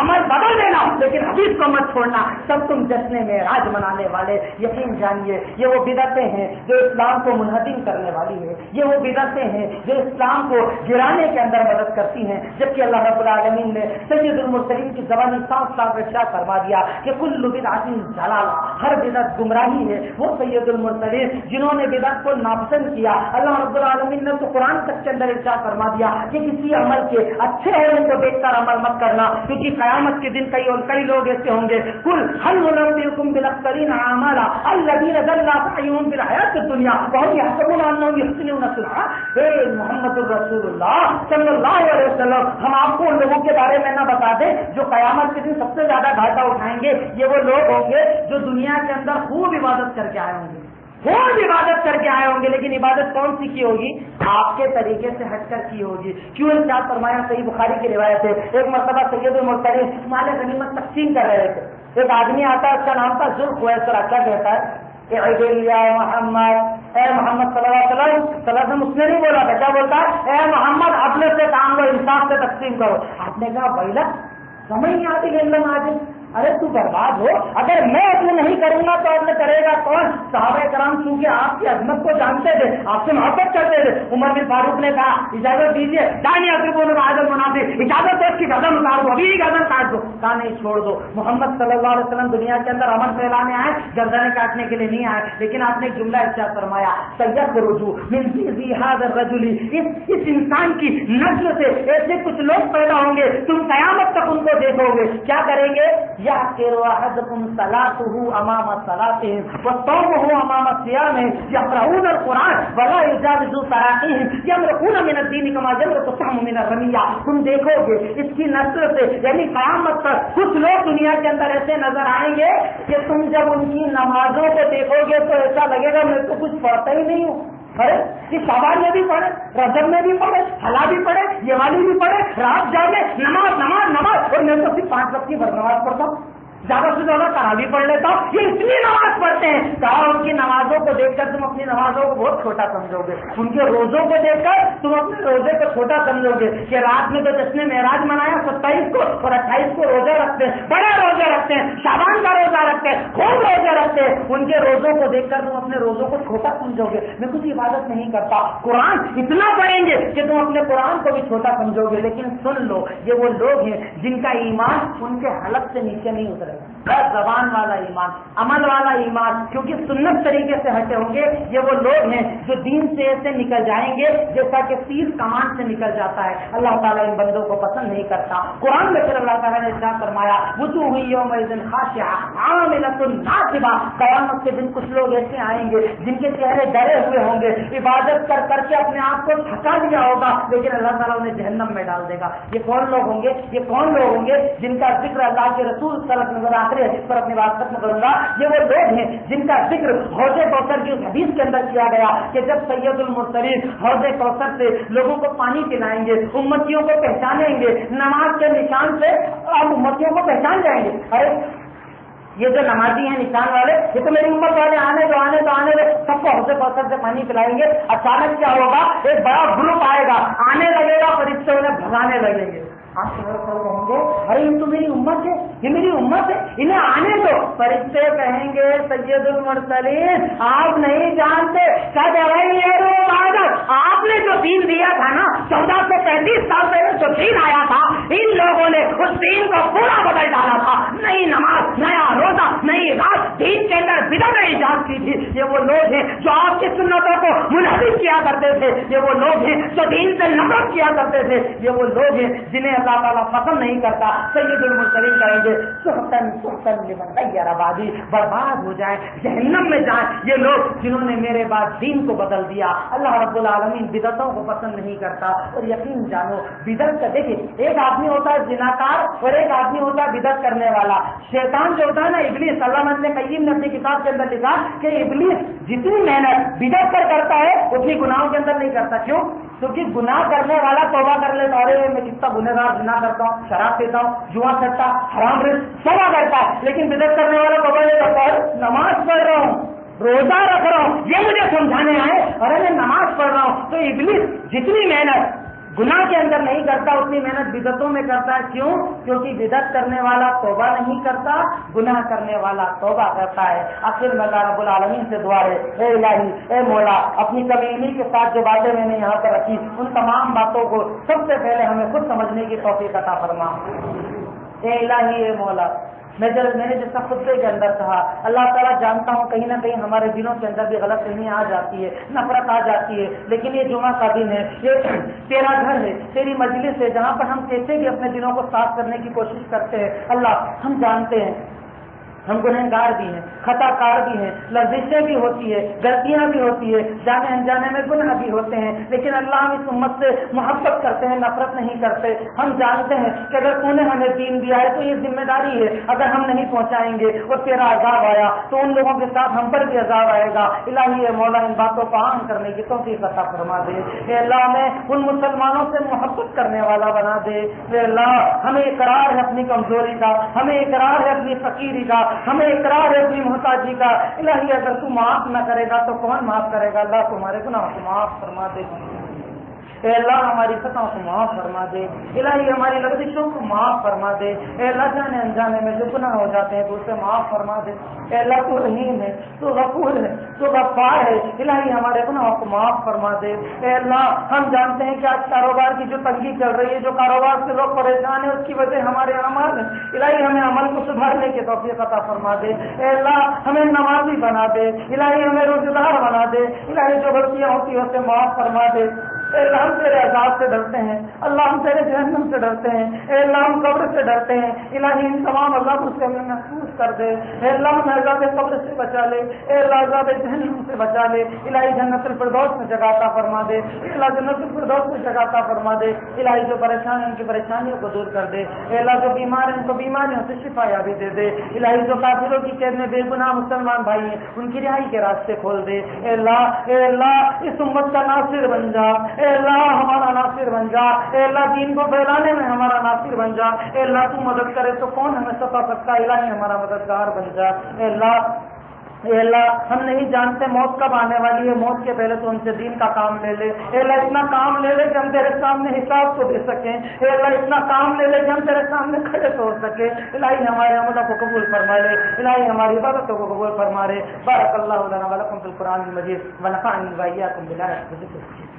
عمل بدل دینا لیکن حدیث کو مت چھوڑنا، سب تم جشن معراج منانے والے یقین جانیے یہ وہ بدعتیں ہیں جو اسلام کو منہدم کرنے والی ہے، یہ وہ بدعتیں ہیں جو اسلام کو گرانے کے اندر مدد کرتی ہیں، جبکہ اللہ رب العالمین نے سید المرسلین کی زبانی صاف صاف ارشاد فرما دیا کہ کل بدعت ضلالہ، ہر بدعت گمراہی ہے۔ وہ سید المرسلین جنہوں نے بدعت کو ناپسند کیا، اللہ رب العالمین نے تو قرآن تک کے اندر ارشاد فرما دیا کہ کسی عمل کے اچھے ہونے کو دیکھ کر عمل مت کرنا، کیونکہ قیامت کے دن کئی لوگ ایسے ہوں گے، کل هل ننبئکم بالاخسرین اعمالا الذین ضل سعیهم فی الحیاۃ الدنیا وهم یحسبون انهم یحسنون صنعا۔ اے محمد رسول اللہ صلی اللہ علیہ وسلم، ہم آپ کو ان لوگوں کے بارے میں نہ بتا دیں جو قیامت کے دن سب سے زیادہ گھاٹا اٹھائیں گے؟ یہ وہ لوگ ہوں گے جو دنیا کے اندر خوب عبادت کر کے آئے ہوں گے، خوب عبادت کر کے آئے ہوں گے، لیکن عبادت کون سی کی ہوگی؟ آپ کے طریقے سے ہٹ کر کی ہوگی۔ کیوں ارشاد فرمایا؟ صحیح بخاری کی روایت ہے، ایک مرتبہ سید المرسلین مال غنیمت تقسیم کر رہے تھے، ایک آدمی آتا ہے، اس کا نام تھا ذوالخویسرہ، کیا کہتا ہے؟ یا محمد، اے محمد صلی اللہ علیہ وسلم، اس نے نہیں بولا تھا، کیا بولتا ہے؟ اے محمد اپنے سے کام لو، انصاف سے تقسیم کرو۔ آپ نے کہا بھائی سمجھ نہیں آتی علم آج، ارے تو برباد ہو، اگر میں اپنے نہیں کروں گا تو اپنے کرے گا کون؟ صحابہ کرام چونکہ آپ کی عظمت کو جانتے تھے، آپ سے محبت کرتے تھے، عمر بن فاروق نے کہا اجازت دیجیے، دانیہ منافق، اجازت ہے اس کی گردن اتار دو، ابھی ہی گردن کاٹ دو۔ کہا نہیں، چھوڑ دو۔ محمد صلی اللہ علیہ وسلم دنیا کے اندر امن پھیلانے آئے، گردنیں کاٹنے کے لیے نہیں آئے، لیکن آپ نے ایک جملہ ارشاد فرمایا، سیخرج من ذی ھذا الرجل، اس انسان کی نسل سے ایسے کچھ لوگ پیدا ہوں گے، تم قیامت تک ان کو دیکھو گے، کیا کریں گے؟ يحقر أحدكم صلاته أمام صلاتهم وصومه أمام صيامهم يقرؤون القرآن ولا يجاوز تراقيهم يمرقون من الدين كما يمرق السهم من الرمية۔ تم دیکھو گے اس کی نسل سے یعنی قیامت تک کچھ لوگ دنیا کے اندر ایسے نظر آئیں گے کہ تم جب ان کی نمازوں کو دیکھو گے تو ایسا لگے گا میں تو کچھ پڑھتا ہی نہیں ہوں۔ ارے کہ شعبان میں بھی پڑھے، رجب میں بھی پڑھے، حلا بھی پڑھے، یہ والی بھی پڑھے، رات جاگے، نماز نماز نماز، اور میں تو صرف 5 وقت کی نماز پڑھتا ہوں، زیادہ سے زیادہ تراویح پڑھ لیتا ہوں، یہ اتنی نماز پڑھتے ہیں۔ کہا ان کی نمازوں کو دیکھ کر تم اپنی نمازوں کو بہت چھوٹا سمجھو گے، ان کے روزوں کو دیکھ کر تم اپنے روزے کو چھوٹا سمجھو گے کہ رات میں تو جشن معراج منایا 27 کو اور 28 کو روزے رکھتے ہیں، بڑے روزے رکھتے ہیں، شعبان کا روزہ رکھتے ہیں، خوب روزے رکھتے ہیں، ان کے روزوں کو دیکھ کر تم اپنے روزوں کو چھوٹا سمجھو گے، میں کچھ عبادت نہیں کرتا، قرآن اتنا پڑھیں گے کہ تم اپنے قرآن کو بھی چھوٹا سمجھو گے۔ لیکن سن لو، یہ وہ لوگ ہیں جن کا ایمان ان کے حلق سے نیچے نہیں اترے گا، بس زبان والا ایمان، عمل والا ایمان، کیونکہ سنت طریقے سے ہٹے ہوں گے۔ یہ وہ لوگ ہیں جو دین سے ایسے نکل جائیں گے جیسا کہ تیر کمان سے نکل جاتا ہے۔ اللہ تعالیٰ ان بندوں کو پسند نہیں کرتا۔ قرآن میں پھر اللہ تعالیٰ نے ارشاد فرمایا وجوہ یومئذ خاشعہ عاملۃ ناصبہ، قیامت کے دن کچھ لوگ ایسے آئیں گے جن کے چہرے ڈرے ہوئے ہوں گے، عبادت کر کر کے اپنے آپ کو تھکا دیا ہوگا، لیکن اللہ تعالیٰ انہیں جہنم میں ڈال دے گا۔ یہ کون لوگ ہوں گے؟ یہ کون لوگ ہوں گے جن کا ذکر اللہ کے رسول صلی اللہ علیہ وسلم، حدیث پر اپنی بات ختم کروں گا، یہ وہ لوگ ہیں جن کا ذکر حوض کوثر کی اس حدیث کے اندر کیا گیا کہ جب سید المرسلین حوض کوثر سے لوگوں کو پانی پلائیں گے، امتیوں کو پہچانیں گے، نماز کے نشان سے اب امتیوں کو پہچان جائیں گے۔ ارے یہ جو نمازی ہیں نشان والے، یہ تو میری امت والے آنے دو سب کو حوض کوثر سے پانی پلائیں گے۔ اچانک کیا ہوگا؟ ایک بڑا گروپ آئے گا، آنے لگے گا، فرشتے انہیں بھگانے لگیں گے۔ آپ کہیں گے ارے یہ تو میری امت ہے، یہ میری امت ہے، انہیں آنے دو۔ فرشتے کہیں گے سید المرسلین آپ نہیں جانتے، آپ نے جو دین دیا تھا نا 1435 سال پہلے جو دین آیا تھا، ان لوگوں نے اس دین کو پورا بدل ڈالا تھا، نئی نماز، نیا روزہ، نئی رات، دین کے اندر بدعت ایجاد کی تھی۔ یہ وہ لوگ ہیں جو آپ کی سنتوں کو منحرف کیا کرتے تھے، یہ وہ لوگ ہیں جو دین سے نفرت کیا کرتے تھے، یہ وہ لوگ ہیں جنہیں اللہ تعالیٰ پسند نہیں کرتا۔ سید المرسلین کہیں گے سحقاً سحقاً لمن غیر آبادی، برباد ہو جائیں، جہنم میں جائیں یہ لوگ جنہوں نے میرے بعد دین کو بدل دیا۔ اللہ رب العالمین بدعتوں کو پسند نہیں کرتا، اور یقین جانو بدعت کا دیکھیں، ایک آدمی ہوتا ہے زناکار اور ایک آدمی ہوتا ہے بدعت کرنے والا۔ شیطان جو ہوتا ہے نا ابلیس، علامہ ابن قیم نے اپنی کتاب کے اندر لکھا کہ ابلیس جتنی محنت بدعت پر کرتا ہے اتنی گناہوں کے اندر نہیں کرتا۔ کیوں؟ کیونکہ گناہ کرنے والا توبہ کر لیتا، ارے میں کتنا گنہگار، گناہ کرتا ہوں، شراب پیتا ہوں، جوا کھیلتا، حرام رزق توبہ کرتا ہے، لیکن بدعت کرنے والا توبہ نہیں کرتا ہے، نماز پڑھ رہا ہوں، روزہ رکھ رہا ہوں، یہ مجھے سمجھانے آئے، ارے میں نماز پڑھ رہا ہوں۔ تو ابلیس جتنی محنت گناہ کے اندر نہیں کرتا اتنی محنت بدعتوں میں کرتا ہے. کیوں؟ کیونکہ بدعت کرنے والا توبہ نہیں کرتا, گناہ کرنے والا توبہ کرتا ہے. آخر میں اللہ رب العالمین سے دعا ہے, اے الہی, اے مولا, اپنی کمیونٹی کے ساتھ جو باتیں میں نے یہاں پر رکھی ان تمام باتوں کو سب سے پہلے ہمیں خود سمجھنے کی توفیق عطا فرما. اے الہی, اے مولا, میں نے جس کا خطبے کے اندر کہا, اللہ تعالیٰ جانتا ہوں کہیں نہ کہیں ہمارے دلوں کے اندر بھی غلط فہمی آ جاتی ہے, نفرت آ جاتی ہے, لیکن یہ جمعہ کا دن ہے, یہ تیرا گھر ہے, تیری مجلس ہے, جہاں پر ہم کیسے بھی اپنے دلوں کو صاف کرنے کی کوشش کرتے ہیں. اللہ, ہم جانتے ہیں ہم گنہگار بھی ہیں, خطا کار بھی ہیں, لرزشیں بھی ہوتی ہے, غلطیاں بھی ہوتی ہے, جانے انجانے میں گناہ بھی ہوتے ہیں, لیکن اللہ ہم اس امت سے محبت کرتے ہیں, نفرت نہیں کرتے. ہم جانتے ہیں کہ اگر تو نے ہمیں دین دیا ہے تو یہ ذمہ داری ہے, اگر ہم نہیں پہنچائیں گے اور تیرا عذاب آیا تو ان لوگوں کے ساتھ ہم پر بھی عذاب آئے گا. الہی مولا, ان باتوں کو عام کرنے کی توفیق عطا فرما دے. اے اللہ, ہمیں ان مسلمانوں سے محبت کرنے والا بنا دے. اے اللہ, ہمیں اقرار ہے اپنی کمزوری کا, ہمیں اقرار ہے اپنی فقیری کا, ہمیں اقرار ہے اپنی محتاجی کا. الہی, اگر تو معاف نہ کرے گا تو کون معاف کرے گا؟ اللہ, تمہارے گناہ کو معاف فرما دے. اے اللہ, ہماری خطاؤں کو معاف فرما دے. الہی, ہماری لغزشوں کو معاف فرما دے. اے اللہ, جانے انجانے میں جو گناہ ہو جاتے ہیں تو اسے معاف فرما دے. اے اللہ, تو رحیم ہے, تو غفور ہے, تو غفار ہے. الہی, ہمارے گناہوں کو معاف فرما دے. اے اللہ, ہم جانتے ہیں کہ آج کاروبار کی جو تنگی چل رہی ہے, جو کاروبار سے لوگ پریشان ہیں, اس کی وجہ ہمارے اعمال ہیں. الہی, ہمیں عمل کو سدھارنے کی توفیق عطا فرما دے. اے اللہ, ہمیں نمازی بنا دے. الہی, ہمیں روزہ دار بنا دے. الہی, جو غلطیاں ہوتی ہیں اسے معاف فرما دے. اے اللہ, ہم تیرے عذاب سے ڈرتے ہیں. اللہ, ہم تیرے جہنم سے ڈرتے ہیں. اے اللہ, ہم قبر سے ڈرتے ہیں. الہی, ان تمام عذابوں سے ہمیں محفوظ کر دے. اے اللہ, ہمیں عذاب قبر سے بچا لے. اے اللہ, عذاب جہنم سے بچا لے. الہی, جنت الفردوس میں جگہ عطا فرما دے. اے اللہ, جنت الفردوس میں جگہ عطا فرما دے. الہی, جو پریشان ہیں ان کی پریشانیوں کو دور کر دے. اے اللہ, جو بیمار ہیں ان کو بیماریوں سے شفا یابی دے دے. الہی, جو کافروں کی قید میں بے گناہ مسلمان بھائی ہیں ان کی رہائی کے راستے کھول دے. اے اللہ, اس امت کا ناصر بن جا. اے اللہ, ہمارا ناصر بن جا. اے اللہ, دین کو پھیلانے میں ہمارا ناصر بن جا. اے اللہ, تو مدد کرے تو کون ہمیں ستا سکتا. الہی, ہمارا مددگار بن جا. اے اللہ, ہم نہیں جانتے موت کب آنے والی ہے, موت کے پہلے تو ہم سے دین کا کام لے لے. اے اللہ, اتنا کام لے لے کہ ہم تیرے سامنے حساب کو دے سکیں. اے اللہ, اتنا کام لے لے کہ ہم تیرے سامنے کھڑے تو ہو سکے. الہی, ہمارے عملوں کو قبول فرما لے. الہی, ہماری عبادتوں کو قبول فرما لے. بارک اللہ لنا ولکم فی القرآن المجید ونفعنی وإیاکم بالآیات والذکر.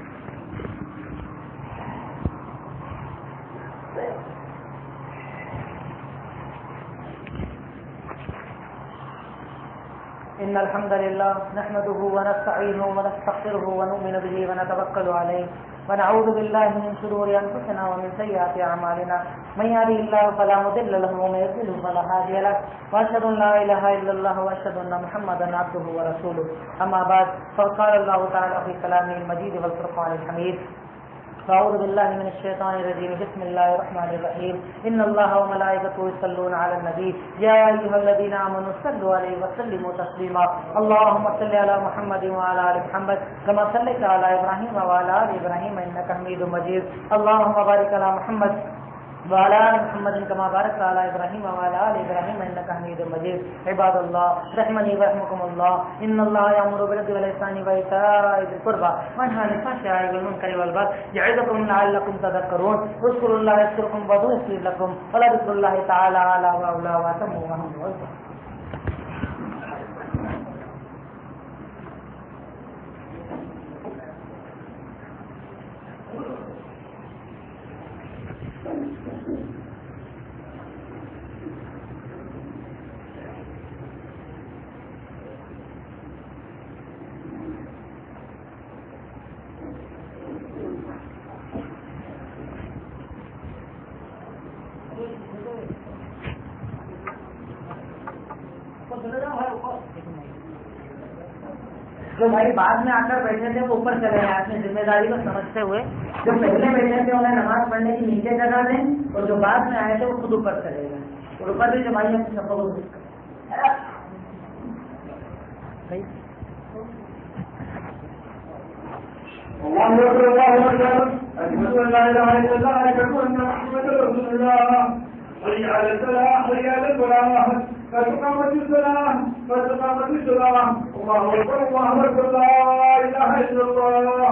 إن الحمد لله نحمده ونستعينه ونستغفره ونؤمن به ونتوكل عليه ونعوذ بالله من شرور أنفسنا ومن سيئات أعمالنا من يهده الله فلا مضل له ومن يضلل فلا هادي له وأشهد أن لا إله إلا الله وأشهد أن محمدا عبده ورسوله. أما بعد, فقال الله تعالى في كلامه المجيد والفرقان الحميد: أعوذ بالله من الشيطان الرجيم. بسم الله الرحمن الرحيم. إن الله وملائكته يصلون على النبي يا أيها الذين آمنوا صلوا عليه وسلموا تسليما. اللهم صل على محمد وعلى آل محمد كما صليت على إبراهيم وعلى آل إبراهيم إنك حميد مجيد. اللهم بارك على محمد وعلى آل محمد كما باركت على إبراهيم وعلى آل إبراهيم إنك حميد مجيد. عباد الله, رحمني ورحمكم الله. إن الله يأمر بالعدل والإحسان وإيتاء ذي القربى وينهى عن الفحشاء والمنكر والبغي يعظكم لعلكم تذكرون. اذكروا الله يذكركم وادعوه يستجب لكم ولذكر الله تعالى أعلى وأولى وأتم وأهم وأجل. جو بھائی بعد میں آ کر بیٹھے تھے وہ اوپر چلے گئے اپنی ذمہ داری کو سمجھتے ہوئے. جو پہلے بیٹھے تھے انہیں نماز پڑھنے کی نیچے جگہ دیں, اور جو بعد میں آئے تھے وہ خود اوپر چلے گئے. اور اوپر بھی جو بھائی اپنی سب کو فاستقامت الصلاة الله أكبر الله أكبر لا إله إلا الله.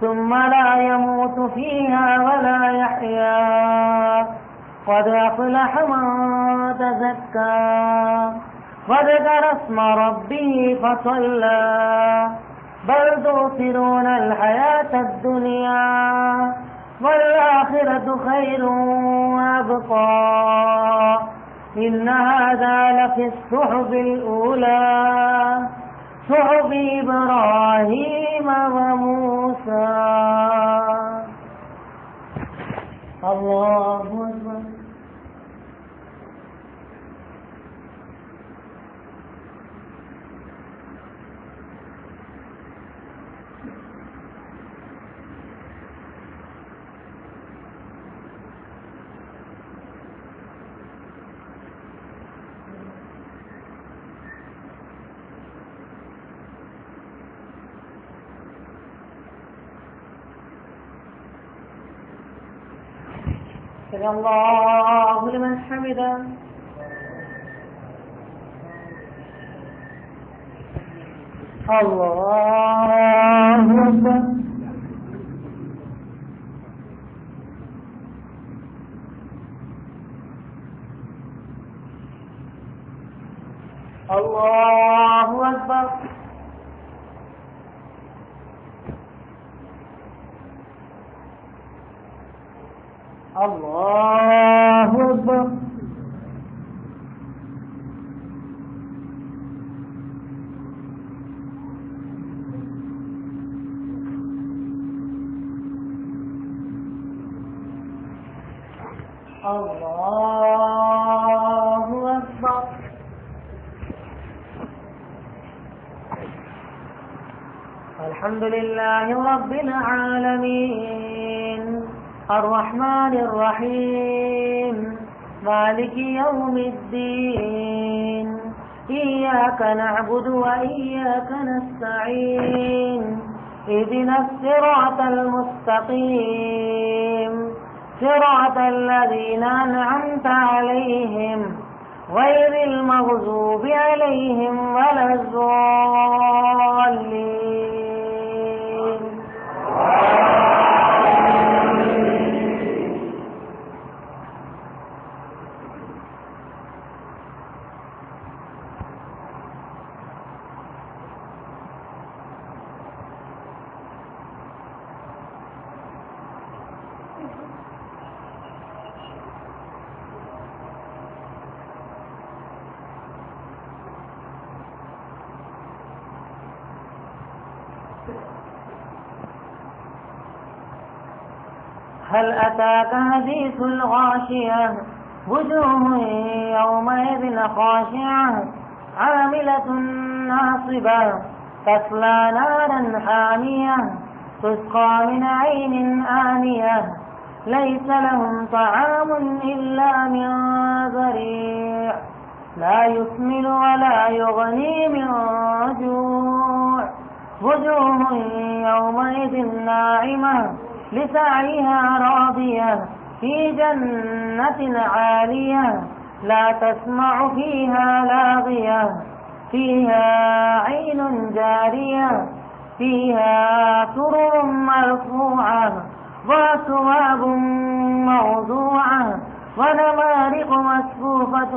ثم لا يموت فيها ولا يحيا قد أفلح من تزكى وذكر اسم ربه فصلى بل تؤثرون الحياة الدنيا والآخرة خير وأبقى إن هذا لفي الصحف الأولى صحف إبراهيم وموسى। الله أكبر। سمع الله لمن حمده الله أكبر। الله أكبر। الله أكبر। الله أكبر। الحمد لله رب العالمين الرحمن الرحيم مالك يوم الدين إياك نعبد وإياك نستعين اهدنا الصراط المستقيم صراط الذين أنعمت عليهم غير المغضوب عليهم ولا الضالين. هل أتاك حديث الغاشية وجوه يومئذ خاشعة عاملة ناصبة تصلى نارا حامية تسقى من عين آنية ليس لهم طعام إلا من ضريع لا يسمن ولا يغني من جوع وجوه يومئذ ناعمة لسعيها راضية في جنة عالية لا تسمع فيها لاغية فيها عين جارية فيها سرر مرفوعة وأكواب موضوعة ونمارق مصفوفة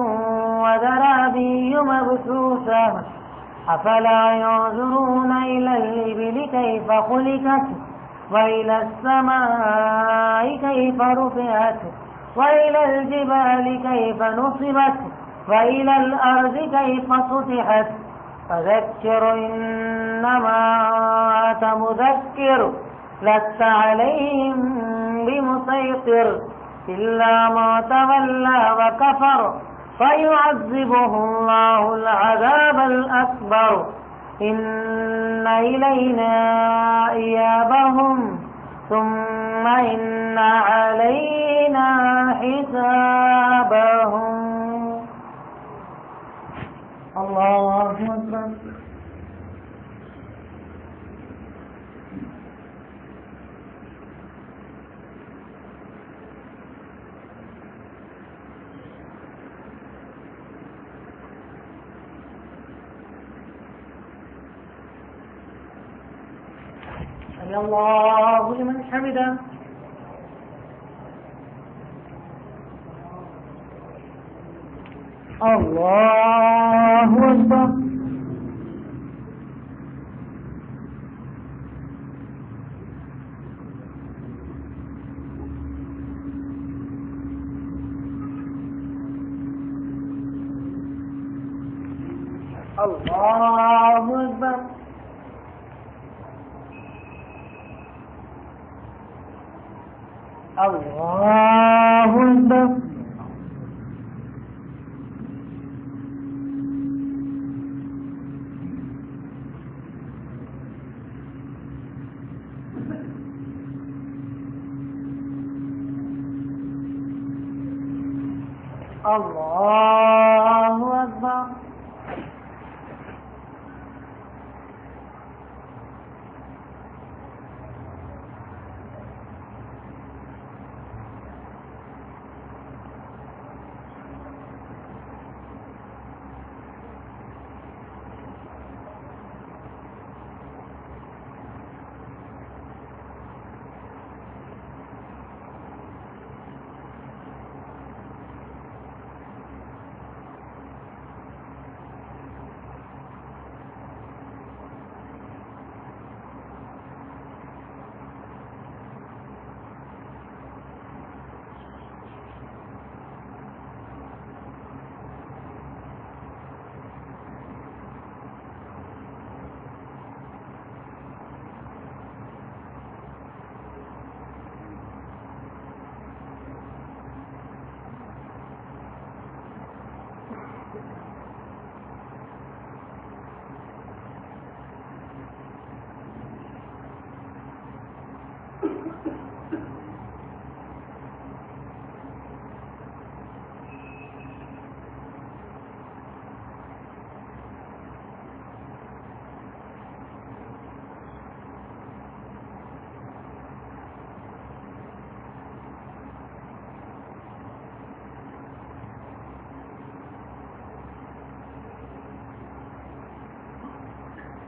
وزرابي مبثوثة أفلا ينظرون إلى الإبل كيف خلقت وإلى السماء كيف رفعت وإلى الجبال كيف نصبت وإلى الأرض كيف سطحت فذكر إنما أنت مذكر لست عليهم بمسيطر إلا ما تولى وكفر فيعذبه الله العذاب الأكبر إن إلينا إيابهم ثم إن علينا حسابهم. الله أكبر. الله لمن حمده. الله أكبر. الله أكبر. الله أكبر. الله أكبر.